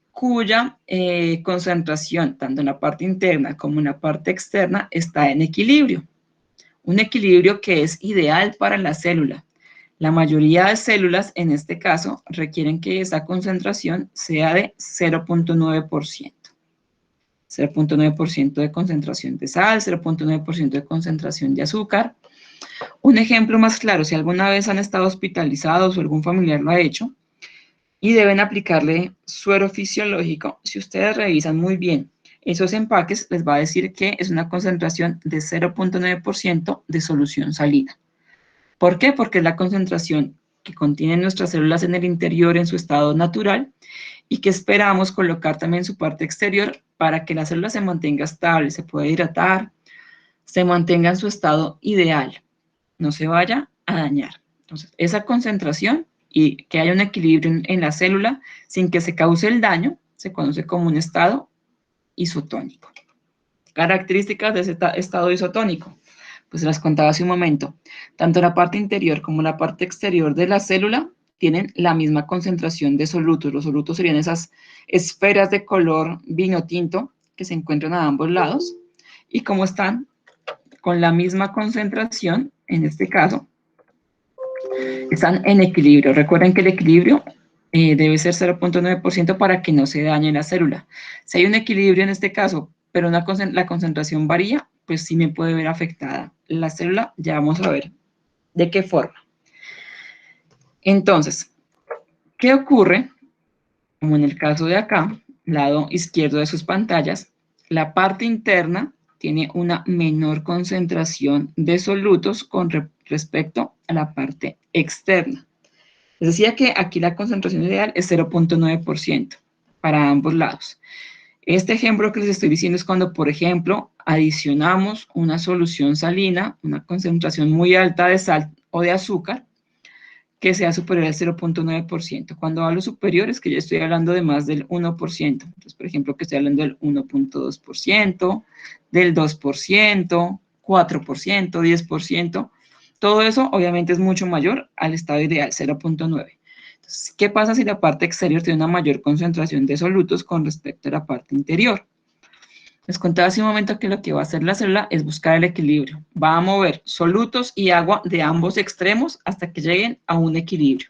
cuya concentración, tanto en la parte interna como en la parte externa, está en equilibrio. Un equilibrio que es ideal para la célula. La mayoría de células, en este caso, requieren que esa concentración sea de 0.9%. 0.9% de concentración de sal, 0.9% de concentración de azúcar. Un ejemplo más claro, si alguna vez han estado hospitalizados o algún familiar lo ha hecho, y deben aplicarle suero fisiológico, si ustedes revisan muy bien esos empaques, les va a decir que es una concentración de 0.9% de solución salina. ¿Por qué? Porque es la concentración que contienen nuestras células en el interior en su estado natural y que esperamos colocar también en su parte exterior para que la célula se mantenga estable, se pueda hidratar, se mantenga en su estado ideal, no se vaya a dañar. Entonces, esa concentración y que haya un equilibrio en la célula sin que se cause el daño se conoce como un estado isotónico. Características de ese estado isotónico. Pues las contaba hace un momento. Tanto la parte interior como la parte exterior de la célula tienen la misma concentración de solutos. Los solutos serían esas esferas de color vino tinto que se encuentran a ambos lados. Y como están con la misma concentración, en este caso, están en equilibrio. Recuerden que el equilibrio debe ser 0.9% para que no se dañe la célula. Si hay un equilibrio en este caso, pero la concentración varía, pues sí me puede ver afectada la célula. Ya vamos a ver de qué forma. Entonces, ¿qué ocurre? Como en el caso de acá, lado izquierdo de sus pantallas, la parte interna tiene una menor concentración de solutos con respecto a la parte externa. Les decía que aquí la concentración ideal es 0.9% para ambos lados. Este ejemplo que les estoy diciendo es cuando, por ejemplo, adicionamos una solución salina, una concentración muy alta de sal o de azúcar, que sea superior al 0.9%. Cuando hablo superior es que ya estoy hablando de más del 1%. Entonces, por ejemplo, que estoy hablando del 1.2%, del 2%, 4%, 10%. Todo eso obviamente es mucho mayor al estado ideal, 0.9. Entonces, ¿qué pasa si la parte exterior tiene una mayor concentración de solutos con respecto a la parte interior? Les contaba hace un momento que lo que va a hacer la célula es buscar el equilibrio. Va a mover solutos y agua de ambos extremos hasta que lleguen a un equilibrio.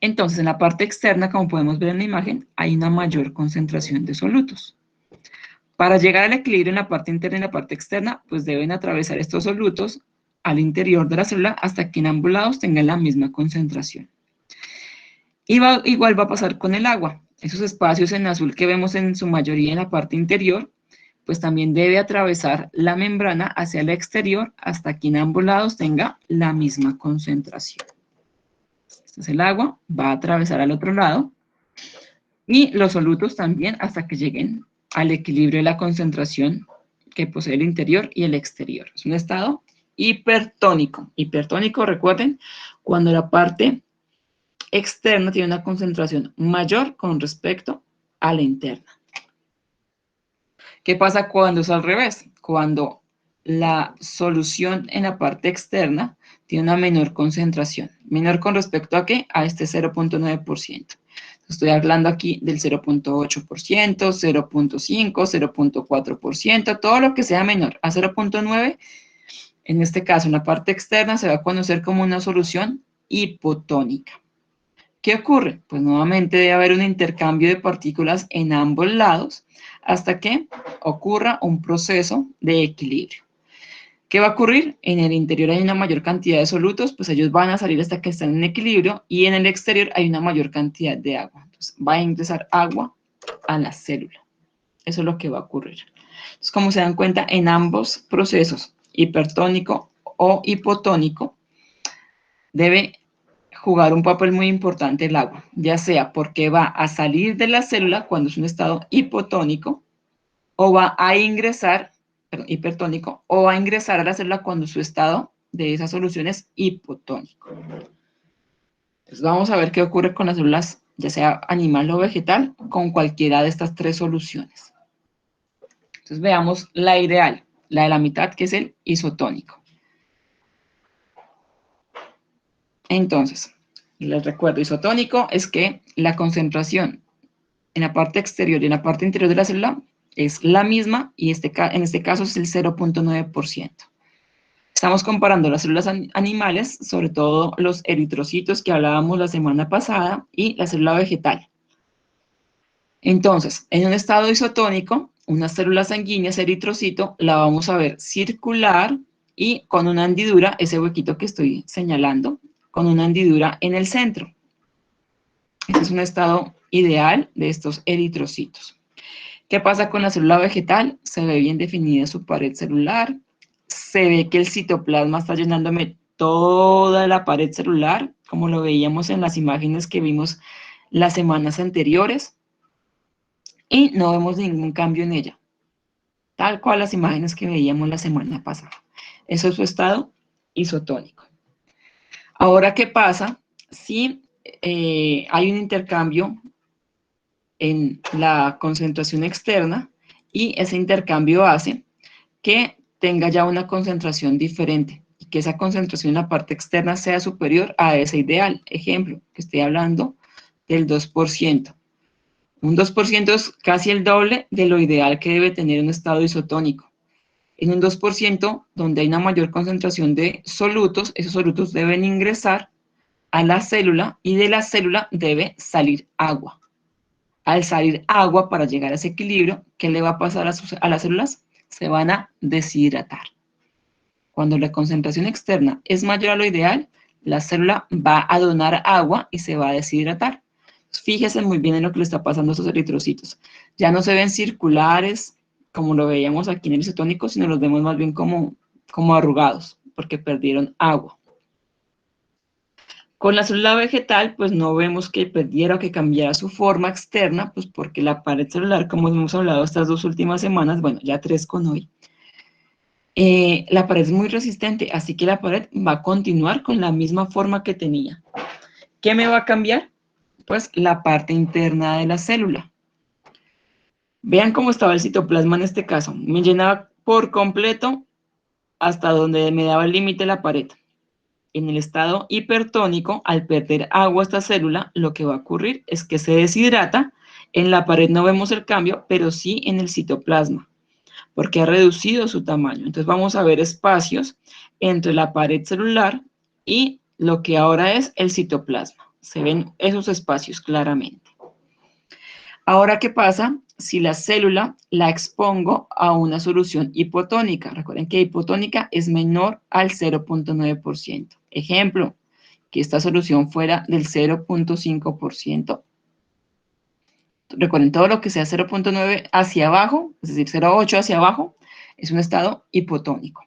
Entonces, en la parte externa, como podemos ver en la imagen, hay una mayor concentración de solutos. Para llegar al equilibrio en la parte interna y la parte externa, pues deben atravesar estos solutos al interior de la célula hasta que en ambos lados tengan la misma concentración. Igual va a pasar con el agua. Esos espacios en azul que vemos en su mayoría en la parte interior, pues también debe atravesar la membrana hacia el exterior hasta que en ambos lados tenga la misma concentración. Este es el agua, va a atravesar al otro lado, y los solutos también hasta que lleguen al equilibrio de la concentración que posee el interior y el exterior. Es un estado hipertónico. Hipertónico, recuerden, cuando la parte externa tiene una concentración mayor con respecto a la interna. ¿Qué pasa cuando es al revés? Cuando la solución en la parte externa tiene una menor concentración. ¿Menor con respecto a qué? A este 0.9%. Estoy hablando aquí del 0.8%, 0.5%, 0.4%, todo lo que sea menor a 0.9%. En este caso, en la parte externa se va a conocer como una solución hipotónica. ¿Qué ocurre? Pues nuevamente debe haber un intercambio de partículas en ambos lados hasta que ocurra un proceso de equilibrio. ¿Qué va a ocurrir? En el interior hay una mayor cantidad de solutos, pues ellos van a salir hasta que estén en equilibrio, y en el exterior hay una mayor cantidad de agua. Entonces va a ingresar agua a la célula. Eso es lo que va a ocurrir. Entonces, como se dan cuenta, en ambos procesos, hipertónico o hipotónico, debe jugar un papel muy importante el agua, ya sea porque va a salir de la célula cuando es un estado hipotónico, o va a ingresar, hipertónico, o va a ingresar a la célula cuando su estado de esa solución es hipotónico. Entonces vamos a ver qué ocurre con las células, ya sea animal o vegetal, con cualquiera de estas tres soluciones. Entonces veamos la ideal, la de la mitad, que es el isotónico. Entonces, les recuerdo, isotónico es que la concentración en la parte exterior y en la parte interior de la célula es la misma, y en este caso es el 0.9%. Estamos comparando las células animales, sobre todo los eritrocitos que hablábamos la semana pasada, y la célula vegetal. Entonces, en un estado isotónico, una célula sanguínea, ese eritrocito, la vamos a ver circular y con una hendidura, ese huequito que estoy señalando, con una hendidura en el centro. Este es un estado ideal de estos eritrocitos. ¿Qué pasa con la célula vegetal? Se ve bien definida su pared celular, se ve que el citoplasma está llenándome toda la pared celular, como lo veíamos en las imágenes que vimos las semanas anteriores, y no vemos ningún cambio en ella, tal cual las imágenes que veíamos la semana pasada. Eso es su estado isotónico. Ahora, ¿qué pasa si hay un intercambio en la concentración externa, y ese intercambio hace que tenga ya una concentración diferente y que esa concentración en la parte externa sea superior a ese ideal. Ejemplo, que estoy hablando del 2%. Un 2% es casi el doble de lo ideal que debe tener un estado isotónico. En un 2%, donde hay una mayor concentración de solutos, esos solutos deben ingresar a la célula y de la célula debe salir agua. Al salir agua para llegar a ese equilibrio, ¿qué le va a pasar a las células? Se van a deshidratar. Cuando la concentración externa es mayor a lo ideal, la célula va a donar agua y se va a deshidratar. Fíjese muy bien en lo que le está pasando a estos eritrocitos. Ya no se ven circulares, como lo veíamos aquí en el isotónico, sino los vemos más bien como arrugados, porque perdieron agua. Con la célula vegetal, pues no vemos que perdiera o que cambiara su forma externa, pues porque la pared celular, como hemos hablado estas 2 últimas semanas, bueno, ya 3 con hoy, la pared es muy resistente, así que la pared va a continuar con la misma forma que tenía. ¿Qué me va a cambiar? Pues la parte interna de la célula. Vean cómo estaba el citoplasma en este caso. Me llenaba por completo hasta donde me daba el límite la pared. En el estado hipertónico, al perder agua esta célula, lo que va a ocurrir es que se deshidrata. En la pared no vemos el cambio, pero sí en el citoplasma, porque ha reducido su tamaño. Entonces vamos a ver espacios entre la pared celular y lo que ahora es el citoplasma. Se ven esos espacios claramente. Ahora, ¿qué pasa si la célula la expongo a una solución hipotónica? Recuerden que hipotónica es menor al 0.9%. Ejemplo, que esta solución fuera del 0.5%. Recuerden, todo lo que sea 0.9 hacia abajo, es decir, 0.8 hacia abajo, es un estado hipotónico.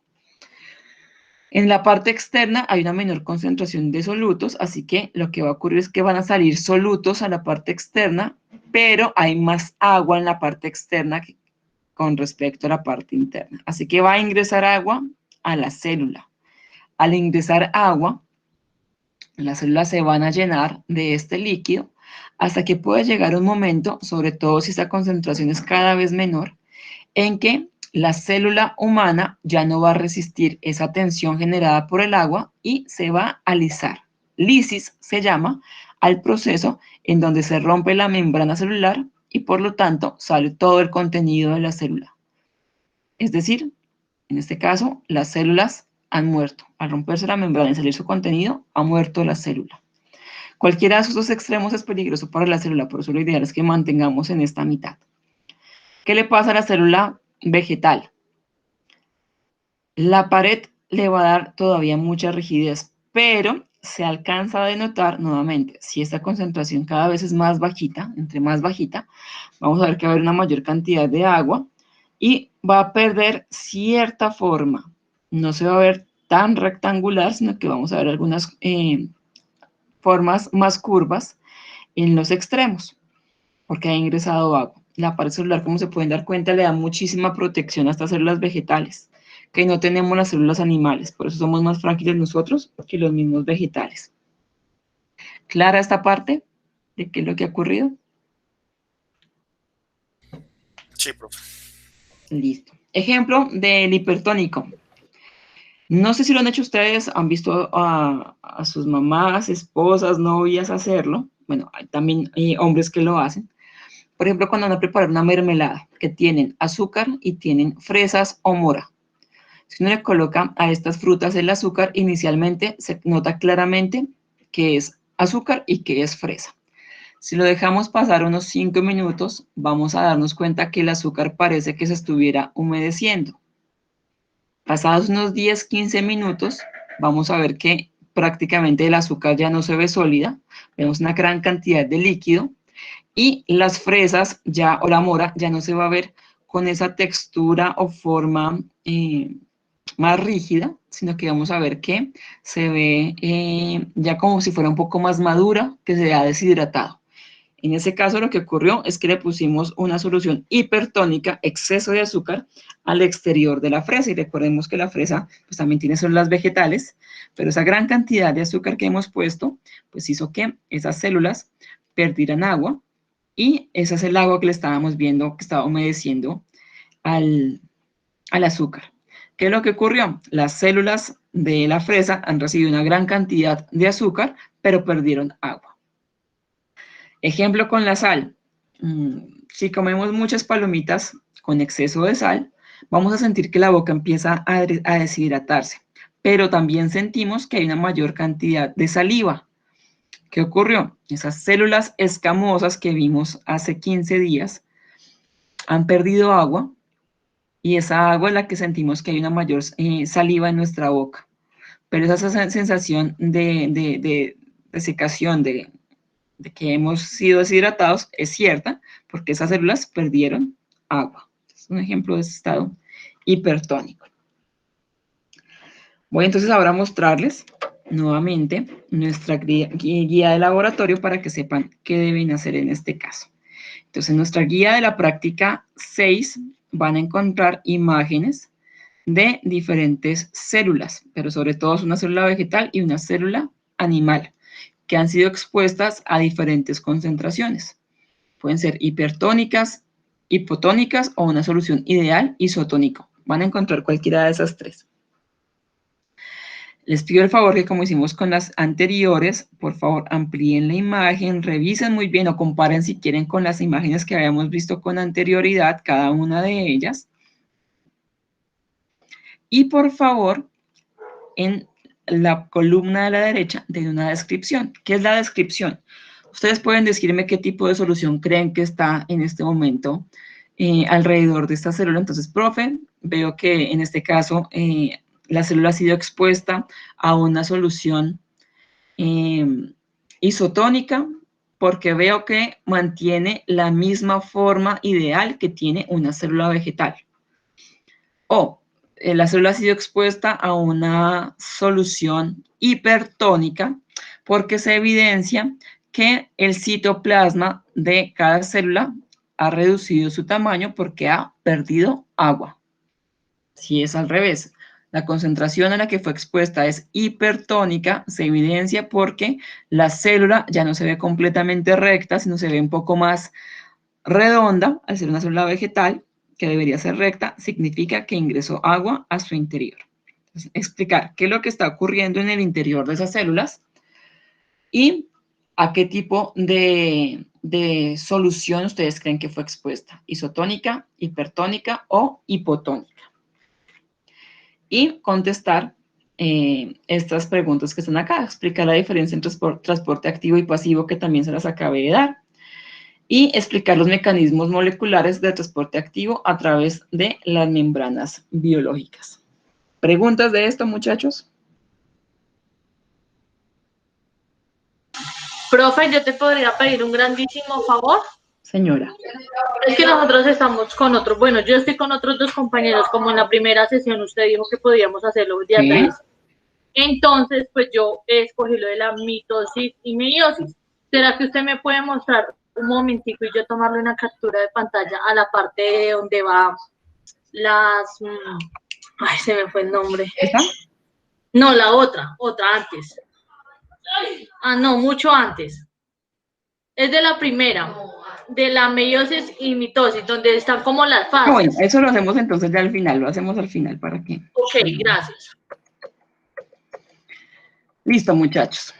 En la parte externa hay una menor concentración de solutos, así que lo que va a ocurrir es que van a salir solutos a la parte externa, pero hay más agua en la parte externa con respecto a la parte interna. Así que va a ingresar agua a la célula. Al ingresar agua, las células se van a llenar de este líquido hasta que puede llegar un momento, sobre todo si esa concentración es cada vez menor, en que la célula humana ya no va a resistir esa tensión generada por el agua y se va a lisar. Lisis se llama al proceso en donde se rompe la membrana celular y por lo tanto sale todo el contenido de la célula. Es decir, en este caso, las células han muerto. Al romperse la membrana y salir su contenido, ha muerto la célula. Cualquiera de esos dos extremos es peligroso para la célula, por eso lo ideal es que mantengamos en esta mitad. ¿Qué le pasa a la célula vegetal? La pared le va a dar todavía mucha rigidez, pero se alcanza a denotar nuevamente, si esta concentración cada vez es más bajita, entre más bajita, vamos a ver que va a haber una mayor cantidad de agua y va a perder cierta forma. No se va a ver tan rectangular, sino que vamos a ver algunas formas más curvas en los extremos, porque ha ingresado agua. La pared celular, como se pueden dar cuenta, le da muchísima protección a estas células vegetales, que no tenemos las células animales, por eso somos más frágiles nosotros que los mismos vegetales. ¿Clara esta parte de qué es lo que ha ocurrido? Sí, profe. Listo. Ejemplo del hipertónico. No sé si lo han hecho ustedes, han visto a sus mamás, esposas, novias hacerlo. Bueno, hay también hombres que lo hacen. Por ejemplo, cuando van a preparar una mermelada, que tienen azúcar y tienen fresas o mora. Si uno le coloca a estas frutas el azúcar, inicialmente se nota claramente que es azúcar y que es fresa. Si lo dejamos pasar unos 5 minutos, vamos a darnos cuenta que el azúcar parece que se estuviera humedeciendo. Pasados unos 10-15 minutos, vamos a ver que prácticamente el azúcar ya no se ve sólida, vemos una gran cantidad de líquido y las fresas ya, o la mora ya no se va a ver con esa textura o forma más rígida, sino que vamos a ver que se ve ya como si fuera un poco más madura, que se ha deshidratado. En ese caso lo que ocurrió es que le pusimos una solución hipertónica, exceso de azúcar, al exterior de la fresa. Y recordemos que la fresa pues, también tiene células vegetales, pero esa gran cantidad de azúcar que hemos puesto pues hizo que esas células perdieran agua y ese es el agua que le estábamos viendo que estaba humedeciendo al azúcar. ¿Qué es lo que ocurrió? Las células de la fresa han recibido una gran cantidad de azúcar, pero perdieron agua. Ejemplo con la sal. Si comemos muchas palomitas con exceso de sal, vamos a sentir que la boca empieza a deshidratarse, pero también sentimos que hay una mayor cantidad de saliva. ¿Qué ocurrió? Esas células escamosas que vimos hace 15 días han perdido agua, y esa agua es la que sentimos que hay una mayor saliva en nuestra boca. Pero esa sensación de secación, de que hemos sido deshidratados, es cierta, porque esas células perdieron agua. Es un ejemplo de ese estado hipertónico. Voy entonces ahora a mostrarles nuevamente nuestra guía de laboratorio para que sepan qué deben hacer en este caso. Entonces, en nuestra guía de la práctica 6 van a encontrar imágenes de diferentes células, pero sobre todo es una célula vegetal y una célula animal, que han sido expuestas a diferentes concentraciones. Pueden ser hipertónicas, hipotónicas o una solución ideal isotónico. Van a encontrar cualquiera de esas tres. Les pido el favor que, como hicimos con las anteriores, por favor amplíen la imagen, revisen muy bien o comparen si quieren con las imágenes que habíamos visto con anterioridad, cada una de ellas. Y por favor, en la columna de la derecha den una descripción. ¿Qué es la descripción? Ustedes pueden decirme qué tipo de solución creen que está en este momento alrededor de esta célula. Entonces, profe, veo que en este caso la célula ha sido expuesta a una solución isotónica porque veo que mantiene la misma forma ideal que tiene una célula vegetal. O la célula ha sido expuesta a una solución hipertónica porque se evidencia que el citoplasma de cada célula ha reducido su tamaño porque ha perdido agua. Si es al revés, la concentración a la que fue expuesta es hipertónica, se evidencia porque la célula ya no se ve completamente recta, sino se ve un poco más redonda, al ser una célula vegetal, que debería ser recta, significa que ingresó agua a su interior. Entonces, explicar qué es lo que está ocurriendo en el interior de esas células y a qué tipo de solución ustedes creen que fue expuesta, isotónica, hipertónica o hipotónica. Y contestar estas preguntas que están acá, explicar la diferencia entre transporte activo y pasivo, que también se las acabé de dar, y explicar los mecanismos moleculares de transporte activo a través de las membranas biológicas. ¿Preguntas de esto, muchachos? Profe, ¿yo te podría pedir un grandísimo favor? Señora. Es que nosotros estamos con otros, bueno, yo estoy con otros dos compañeros, como en la primera sesión usted dijo que podíamos hacerlo el día 3. Entonces, pues yo escogí lo de la mitosis y meiosis. ¿Será que usted me puede mostrar un momentico y yo tomarle una captura de pantalla a la parte de donde va las... Ay, se me fue el nombre. ¿Esta? No, la otra antes. Ah, no, mucho antes. Es de la primera, de la meiosis y mitosis, donde están como las fases. Bueno, eso lo hacemos entonces ya al final, lo hacemos al final, ¿para qué? Ok, gracias. Listo, muchachos.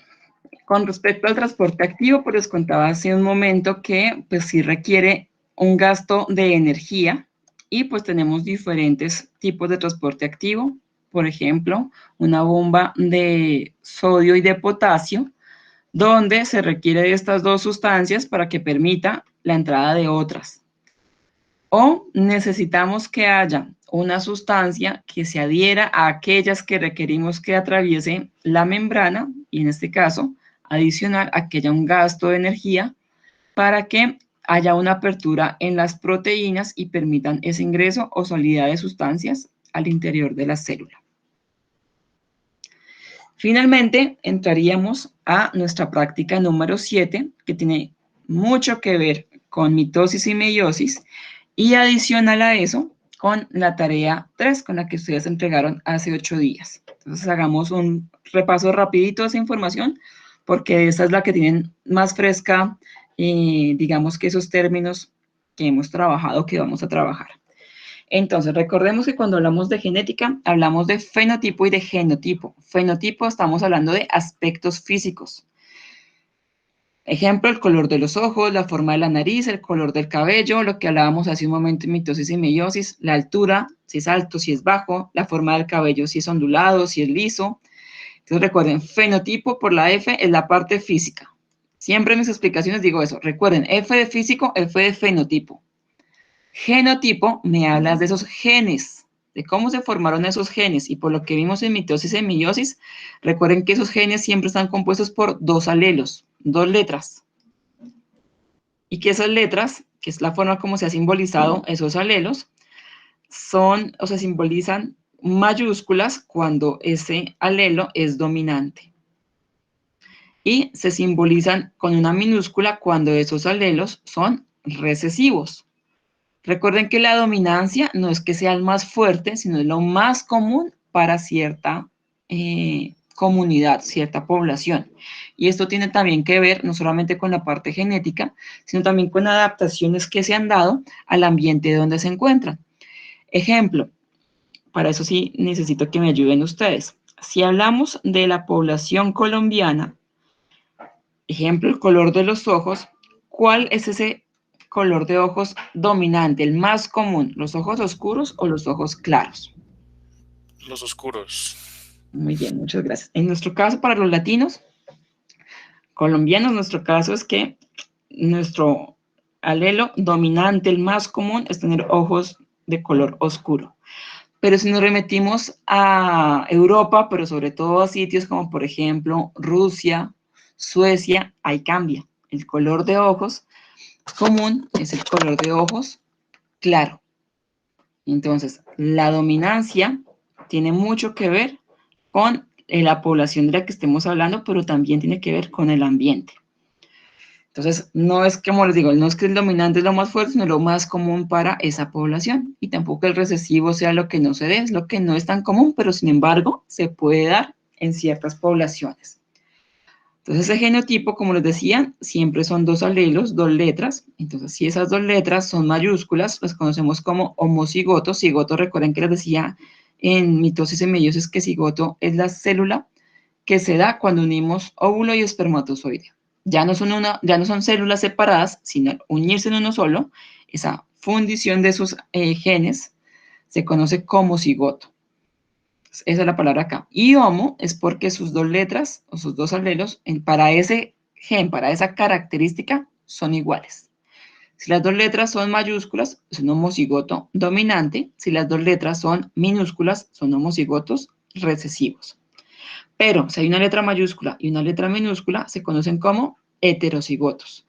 Con respecto al transporte activo, pues les contaba hace un momento que pues sí requiere un gasto de energía y pues tenemos diferentes tipos de transporte activo. Por ejemplo, una bomba de sodio y de potasio, donde se requiere de estas dos sustancias para que permita la entrada de otras. O necesitamos que haya una sustancia que se adhiera a aquellas que requerimos que atraviese la membrana, y en este caso, adicional a que haya un gasto de energía para que haya una apertura en las proteínas y permitan ese ingreso o salida de sustancias al interior de la célula. Finalmente, entraríamos a nuestra práctica número 7, que tiene mucho que ver con mitosis y meiosis, y adicional a eso, con la tarea 3, con la que ustedes entregaron hace 8 días. Entonces, hagamos un repaso rapidito de esa información, porque esa es la que tienen más fresca, digamos que esos términos que hemos trabajado, que vamos a trabajar. Entonces, recordemos que cuando hablamos de genética, hablamos de fenotipo y de genotipo. Fenotipo, estamos hablando de aspectos físicos. Ejemplo, el color de los ojos, la forma de la nariz, el color del cabello, lo que hablábamos hace un momento en mitosis y meiosis, la altura, si es alto, si es bajo, la forma del cabello, si es ondulado, si es liso. Entonces recuerden, fenotipo por la F es la parte física. Siempre en mis explicaciones digo eso. Recuerden, F de físico, F de fenotipo. Genotipo, me hablas de esos genes, de cómo se formaron esos genes. Y por lo que vimos en mitosis y meiosis, recuerden que esos genes siempre están compuestos por dos alelos, dos letras. Y que esas letras, que es la forma como se ha simbolizado esos alelos, son o se simbolizan mayúsculas cuando ese alelo es dominante. Y se simbolizan con una minúscula cuando esos alelos son recesivos. Recuerden que la dominancia no es que sea el más fuerte, sino es lo más común para cierta comunidad, cierta población. Y esto tiene también que ver no solamente con la parte genética, sino también con adaptaciones que se han dado al ambiente donde se encuentran. Ejemplo, para eso sí necesito que me ayuden ustedes. Si hablamos de la población colombiana, ejemplo, el color de los ojos, ¿cuál es ese color de ojos dominante, el más común? ¿Los ojos oscuros o los ojos claros? Los oscuros. Muy bien, muchas gracias. En nuestro caso, para los latinos, colombianos, nuestro caso es que nuestro alelo dominante, el más común, es tener ojos de color oscuro. Pero si nos remitimos a Europa, pero sobre todo a sitios como, por ejemplo, Rusia, Suecia, ahí cambia. El color de ojos común es el color de ojos claro. Entonces, la dominancia tiene mucho que ver con la población de la que estemos hablando, pero también tiene que ver con el ambiente. Entonces, no es, como les digo, no es que el dominante es lo más fuerte, sino lo más común para esa población. Y tampoco el recesivo sea lo que no se dé, es lo que no es tan común, pero sin embargo, se puede dar en ciertas poblaciones. Entonces, ese genotipo, como les decía, siempre son dos alelos, dos letras. Entonces, si esas dos letras son mayúsculas, las conocemos como homocigotos. Cigoto, recuerden que les decía en mitosis y meiosis que cigoto es la célula que se da cuando unimos óvulo y espermatozoide. Ya no son células separadas, sino unirse en uno solo. Esa fundición de sus genes se conoce como cigoto. Esa es la palabra acá. Y homo es porque sus dos letras o sus dos alelos para ese gen, para esa característica, son iguales. Si las dos letras son mayúsculas, es un homocigoto dominante. Si las dos letras son minúsculas, son homocigotos recesivos. Pero si hay una letra mayúscula y una letra minúscula, se conocen como heterocigotos.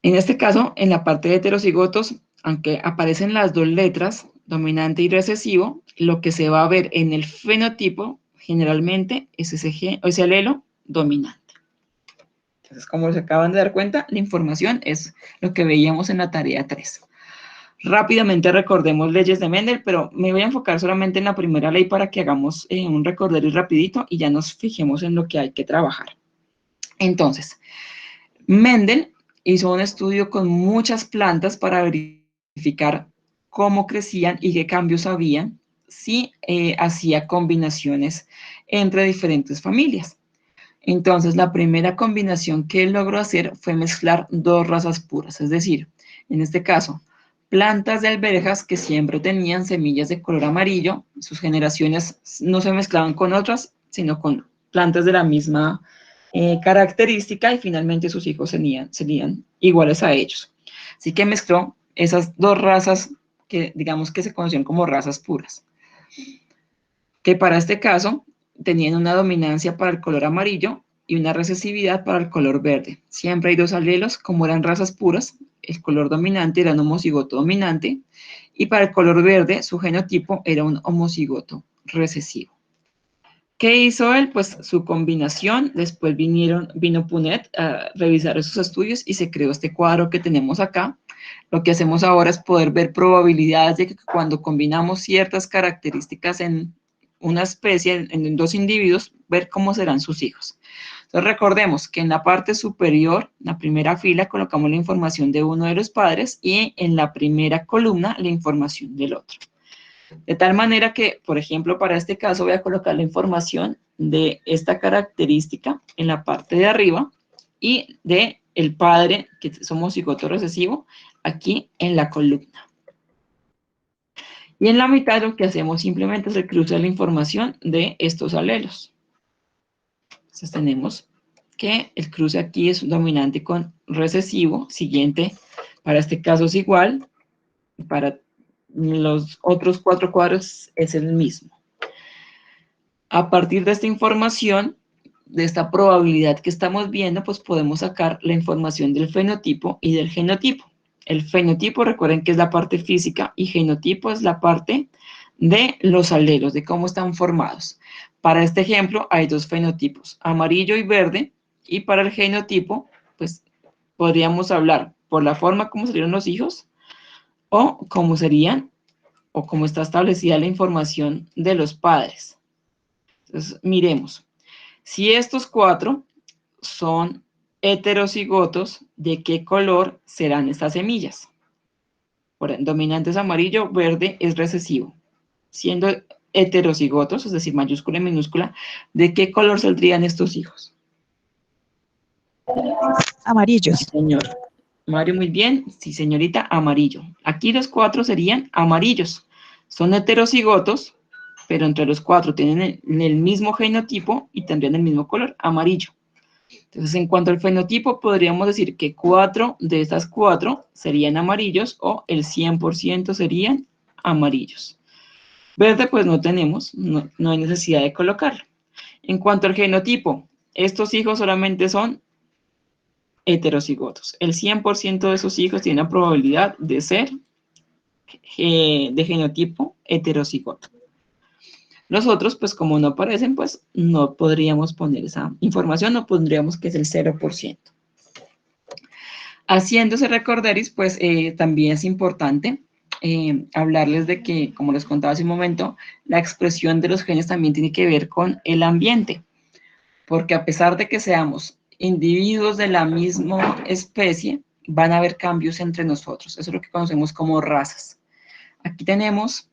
En este caso, en la parte de heterocigotos, aunque aparecen las dos letras, dominante y recesivo, lo que se va a ver en el fenotipo generalmente es ese alelo dominante. Entonces, como se acaban de dar cuenta, la información es lo que veíamos en la tarea 3. Rápidamente recordemos leyes de Mendel, pero me voy a enfocar solamente en la primera ley para que hagamos un recorderis rapidito y ya nos fijemos en lo que hay que trabajar. Entonces, Mendel hizo un estudio con muchas plantas para verificar cómo crecían y qué cambios habían si hacía combinaciones entre diferentes familias. Entonces, la primera combinación que él logró hacer fue mezclar dos razas puras, es decir, en este caso, plantas de alberjas que siempre tenían semillas de color amarillo, sus generaciones no se mezclaban con otras, sino con plantas de la misma característica y finalmente sus hijos serían iguales a ellos. Así que mezcló esas dos razas que digamos que se conocían como razas puras, que para este caso tenían una dominancia para el color amarillo y una recesividad para el color verde. Siempre hay dos alelos, como eran razas puras, el color dominante era un homocigoto dominante, y para el color verde su genotipo era un homocigoto recesivo. ¿Qué hizo él? Pues su combinación, después vino Punet a revisar esos estudios y se creó este cuadro que tenemos acá. Lo que hacemos ahora es poder ver probabilidades de que cuando combinamos ciertas características en una especie, en dos individuos, ver cómo serán sus hijos. Entonces recordemos que en la parte superior, la primera fila, colocamos la información de uno de los padres y en la primera columna la información del otro. De tal manera que, por ejemplo, para este caso voy a colocar la información de esta característica en la parte de arriba y de el padre, que somos cigoto recesivo, aquí en la columna. Y en la mitad lo que hacemos simplemente es el cruce de la información de estos alelos. Entonces tenemos que el cruce aquí es dominante con recesivo, siguiente, para este caso es igual, para los otros 4 cuadros es el mismo. A partir de esta información, de esta probabilidad que estamos viendo, pues podemos sacar la información del fenotipo y del genotipo. El fenotipo, recuerden que es la parte física, y genotipo es la parte de los alelos, de cómo están formados. Para este ejemplo, hay 2 fenotipos, amarillo y verde, y para el genotipo, pues podríamos hablar por la forma como salieron los hijos, o cómo serían, o cómo está establecida la información de los padres. Entonces, miremos. Si estos 4 son heterocigotos, ¿de qué color serán estas semillas? Dominante es amarillo, verde es recesivo. Siendo heterocigotos, es decir, mayúscula y minúscula, ¿de qué color saldrían estos hijos? Amarillos. Sí, señor. Mario, muy bien. Sí, señorita, amarillo. Aquí los 4 serían amarillos. Son heterocigotos, pero entre los 4 tienen el mismo genotipo y tendrían el mismo color, amarillo. Entonces, en cuanto al fenotipo, podríamos decir que 4 de estas 4 serían amarillos o el 100% serían amarillos. Verde, pues no tenemos, no hay necesidad de colocarlo. En cuanto al genotipo, estos hijos solamente son heterocigotos. El 100% de esos hijos tienen la probabilidad de ser de genotipo heterocigoto. Los otros, pues como no aparecen, pues no podríamos poner esa información, no pondríamos que es el 0%. Haciéndose recorderis, pues también es importante hablarles de que, como les contaba hace un momento, la expresión de los genes también tiene que ver con el ambiente, porque a pesar de que seamos individuos de la misma especie, van a haber cambios entre nosotros. Eso es lo que conocemos como razas. Aquí tenemos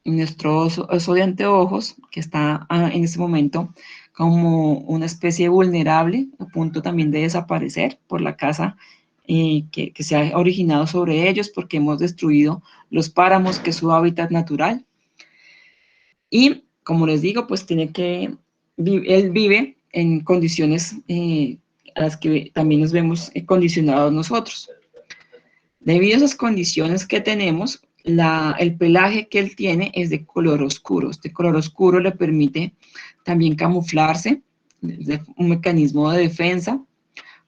nuestro oso de anteojos, que está en este momento como una especie vulnerable, a punto también de desaparecer por la caza que se ha originado sobre ellos, porque hemos destruido los páramos, que es su hábitat natural. Y, como les digo, pues él vive en condiciones a las que también nos vemos condicionados nosotros. Debido a esas condiciones que tenemos, el pelaje que él tiene es de color oscuro. Este color oscuro le permite también camuflarse, es un mecanismo de defensa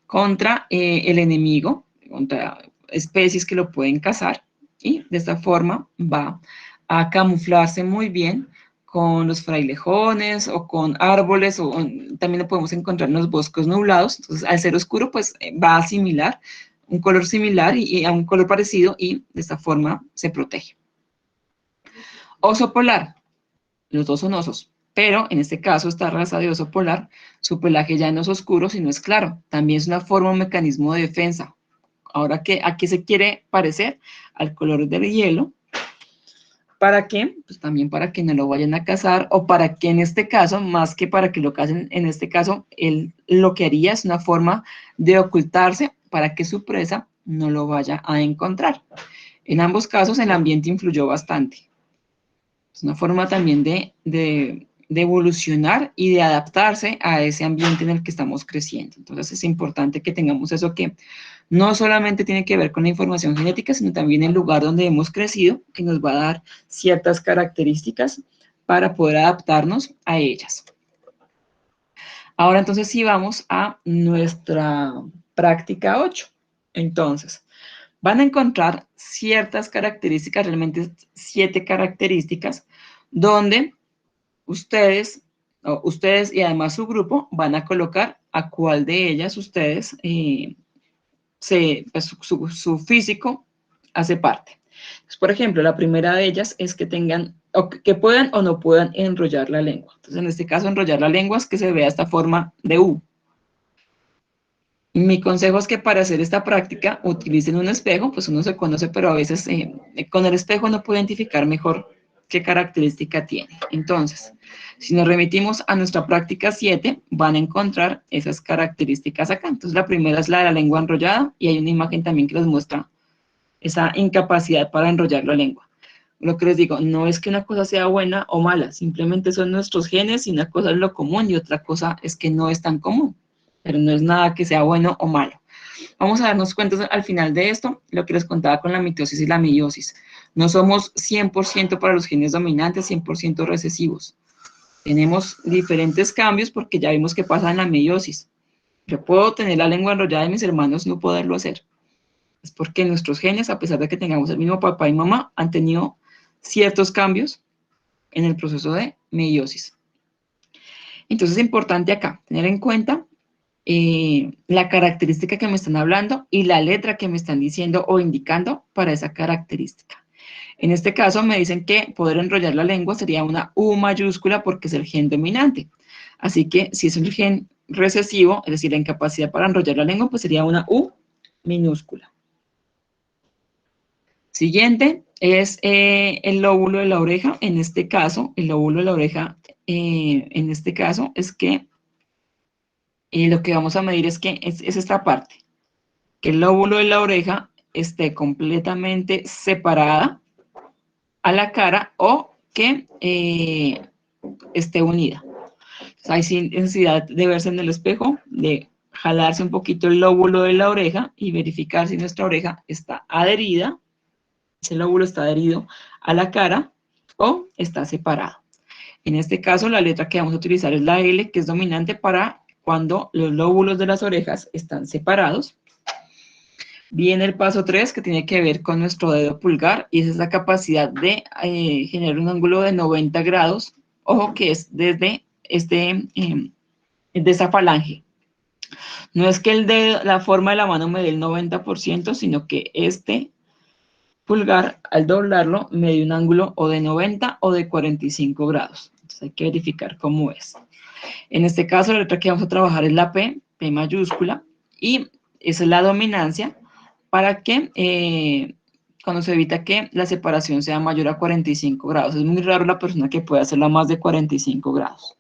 contra el enemigo, contra especies que lo pueden cazar, y de esta forma va a camuflarse muy bien con los frailejones o con árboles, o también lo podemos encontrar en los bosques nublados. Entonces, al ser oscuro, pues va a asimilar un color similar y a un color parecido, y de esta forma se protege. Oso polar. Los dos son osos, pero en este caso, esta raza de oso polar, su pelaje ya no es oscuro, sino es claro. También es una forma, un mecanismo de defensa. Ahora, ¿a qué se quiere parecer? Al color del hielo. ¿Para qué? Pues también para que no lo vayan a cazar, o para que en este caso, más que para que lo cacen, en este caso, él lo que haría es una forma de ocultarse para que su presa no lo vaya a encontrar. En ambos casos, el ambiente influyó bastante. Es una forma también de evolucionar y de adaptarse a ese ambiente en el que estamos creciendo. Entonces, es importante que tengamos eso, que no solamente tiene que ver con la información genética, sino también el lugar donde hemos crecido, que nos va a dar ciertas características para poder adaptarnos a ellas. Ahora, entonces, sí vamos a nuestra práctica 8. Entonces, van a encontrar ciertas características, realmente 7 características, donde ustedes y además su grupo van a colocar a cuál de ellas ustedes, pues, su físico hace parte. Entonces, por ejemplo, la primera de ellas es que tengan, o que puedan o no puedan enrollar la lengua. Entonces, en este caso, enrollar la lengua es que se vea esta forma de U. Mi consejo es que para hacer esta práctica utilicen un espejo, pues uno se conoce, pero a veces con el espejo no puede identificar mejor qué característica tiene. Entonces, si nos remitimos a nuestra práctica 7, van a encontrar esas características acá. Entonces, la primera es la de la lengua enrollada, y hay una imagen también que les muestra esa incapacidad para enrollar la lengua. Lo que les digo, no es que una cosa sea buena o mala, simplemente son nuestros genes y una cosa es lo común y otra cosa es que no es tan común, pero no es nada que sea bueno o malo. Vamos a darnos cuenta al final de esto, lo que les contaba con la mitosis y la meiosis. No somos 100% para los genes dominantes, 100% recesivos. Tenemos diferentes cambios porque ya vimos qué pasa en la meiosis. Yo puedo tener la lengua enrollada y mis hermanos no poderlo hacer. Es porque nuestros genes, a pesar de que tengamos el mismo papá y mamá, han tenido ciertos cambios en el proceso de meiosis. Entonces es importante acá tener en cuenta la característica que me están hablando y la letra que me están diciendo o indicando para esa característica. En este caso me dicen que poder enrollar la lengua sería una U mayúscula porque es el gen dominante. Así que si es el gen recesivo, es decir, la incapacidad para enrollar la lengua, pues sería una U minúscula. Siguiente es el lóbulo de la oreja. En este caso, el lóbulo de la oreja, en este caso, es que lo que vamos a medir es que es esta parte, que el lóbulo de la oreja esté completamente separada a la cara o que esté unida. Entonces, hay sin necesidad de verse en el espejo, de jalarse un poquito el lóbulo de la oreja y verificar si nuestra oreja está adherida, ese lóbulo está adherido a la cara o está separado. En este caso, la letra que vamos a utilizar es la L, que es dominante para cuando los lóbulos de las orejas están separados. Viene el paso 3, que tiene que ver con nuestro dedo pulgar, y esa es la capacidad de generar un ángulo de 90 grados, ojo que es desde de esa falange. No es que el dedo, la forma de la mano me dé el 90%, sino que este pulgar, al doblarlo, me dio un ángulo o de 90 o de 45 grados. Entonces hay que verificar cómo es. En este caso, la letra que vamos a trabajar es la P, P mayúscula, y esa es la dominancia para que, cuando se evita que la separación sea mayor a 45 grados. Es muy raro la persona que pueda hacerla más de 45 grados.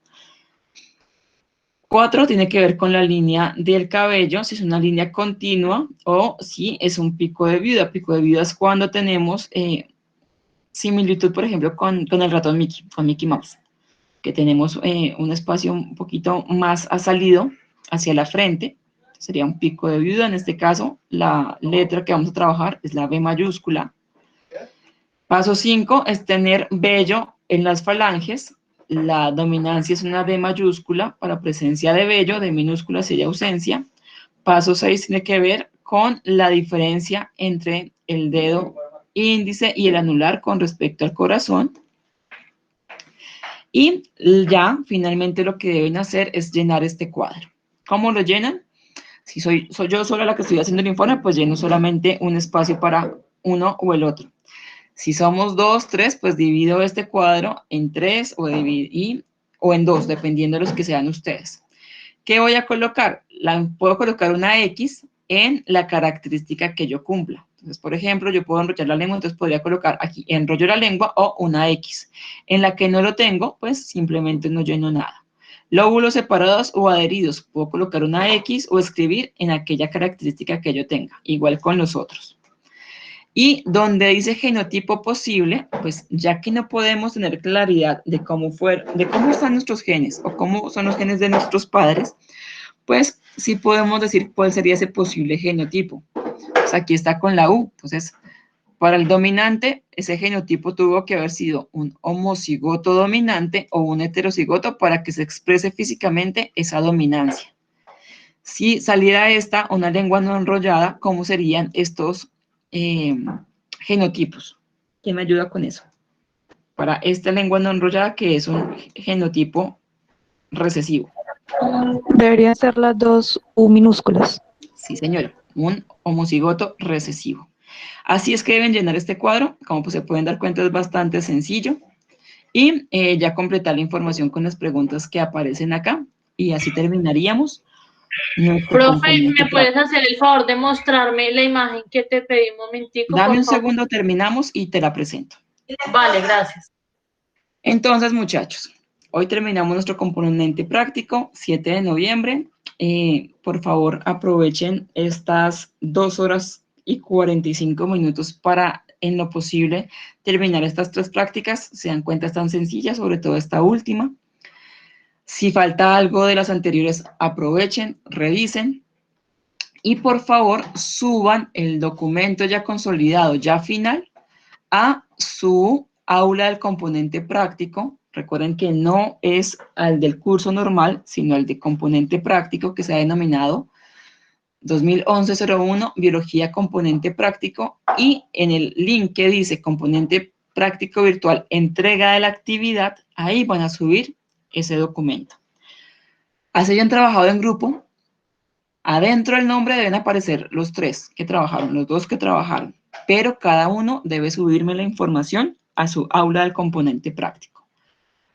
4 tiene que ver con la línea del cabello, si es una línea continua o si es un pico de viuda. Pico de viuda es cuando tenemos similitud, por ejemplo, con el ratón Mickey, con Mickey Mouse, que tenemos un espacio un poquito más salido hacia la frente, sería un pico de viuda. En este caso, la letra que vamos a trabajar es la B mayúscula. Paso 5 es tener vello en las falanges. La dominancia es una D mayúscula para presencia de vello, de minúscula sería ausencia. Paso 6 tiene que ver con la diferencia entre el dedo índice y el anular con respecto al corazón. Y ya, finalmente, lo que deben hacer es llenar este cuadro. ¿Cómo lo llenan? Si soy yo sola la que estoy haciendo el informe, pues lleno solamente un espacio para uno o el otro. Si somos 2, 3, pues divido este cuadro en 3 o en 2, dependiendo de los que sean ustedes. ¿Qué voy a colocar? Puedo colocar una X en la característica que yo cumpla. Entonces, por ejemplo, yo puedo enrollar la lengua, entonces podría colocar aquí enrollo la lengua o una X. En la que no lo tengo, pues simplemente no lleno nada. Lóbulos separados o adheridos, puedo colocar una X o escribir en aquella característica que yo tenga, igual con los otros. Y donde dice genotipo posible, pues ya que no podemos tener claridad de cómo están nuestros genes o cómo son los genes de nuestros padres, pues sí podemos decir cuál sería ese posible genotipo. Pues aquí está con la U. Entonces, para el dominante, ese genotipo tuvo que haber sido un homocigoto dominante o un heterocigoto para que se exprese físicamente esa dominancia. Si saliera una lengua no enrollada, ¿cómo serían estos genotipos? ¿Quién me ayuda con eso? Para esta lengua no enrollada, que es un genotipo recesivo. Deberían ser las dos U minúsculas. Sí, señora, un homocigoto recesivo. Así es que deben llenar este cuadro. Como pues se pueden dar cuenta, es bastante sencillo. Y ya completar la información con las preguntas que aparecen acá. Y así terminaríamos nuestro Profe, componente ¿me puedes práctico. hacer el favor de mostrarme la imagen que te pedí un momentico, Dame por un favor? segundo, terminamos y te la presento. Vale, gracias. Entonces, muchachos, hoy terminamos nuestro componente práctico, 7 de noviembre. Por favor, aprovechen estas 2 horas y 45 minutos para, en lo posible, terminar estas 3 prácticas. Se dan cuenta, están sencillas, sobre todo esta última. Si falta algo de las anteriores, aprovechen, revisen. Y por favor, suban el documento ya consolidado, ya final, a su aula del componente práctico. Recuerden que no es al del curso normal, sino al de componente práctico, que se ha denominado 2011-01, Biología Componente Práctico, y en el link que dice Componente Práctico Virtual, entrega de la actividad, ahí van a subir ese documento. Así hayan trabajado en grupo, adentro del nombre deben aparecer los 3 que trabajaron, los 2 que trabajaron, pero cada uno debe subirme la información a su aula del componente práctico.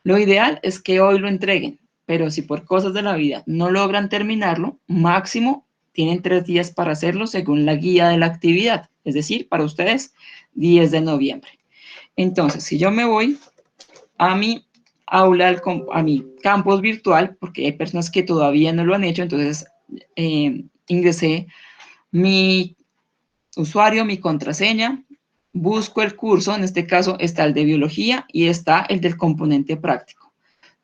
Lo ideal es que hoy lo entreguen, pero si por cosas de la vida no logran terminarlo, máximo tienen 3 días para hacerlo según la guía de la actividad, es decir, para ustedes, 10 de noviembre. Entonces, si yo me voy a mi aula, a mi campus virtual, porque hay personas que todavía no lo han hecho, entonces ingresé mi usuario, mi contraseña, busco el curso, en este caso está el de biología y está el del componente práctico.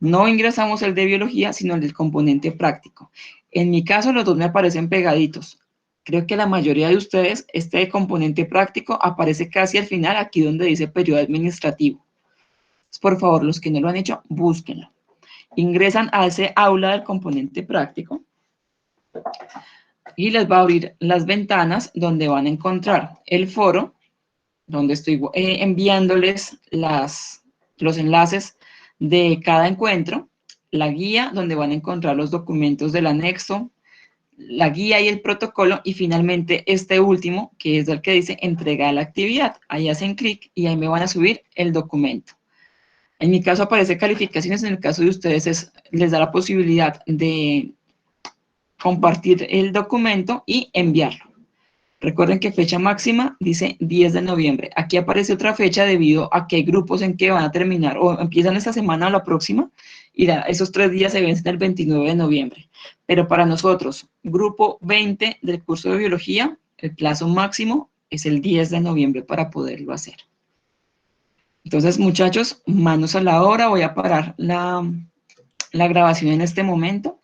No ingresamos el de biología, sino el del componente práctico. En mi caso, los dos me aparecen pegaditos. Creo que la mayoría de ustedes, este de componente práctico aparece casi al final, aquí donde dice periodo administrativo. Por favor, los que no lo han hecho, búsquenlo. Ingresan a ese aula del componente práctico y les va a abrir las ventanas donde van a encontrar el foro, donde estoy enviándoles los enlaces de cada encuentro, la guía donde van a encontrar los documentos del anexo, la guía y el protocolo, y finalmente este último, que es el que dice entrega la actividad. Ahí hacen clic y ahí me van a subir el documento. En mi caso aparece calificaciones, en el caso de ustedes les da la posibilidad de compartir el documento y enviarlo. Recuerden que fecha máxima dice 10 de noviembre. Aquí aparece otra fecha debido a que hay grupos en que van a terminar o empiezan esta semana o la próxima y esos 3 días se vencen el 29 de noviembre. Pero para nosotros, grupo 20 del curso de biología, el plazo máximo es el 10 de noviembre para poderlo hacer. Entonces, muchachos, manos a la obra. Voy a parar la grabación en este momento.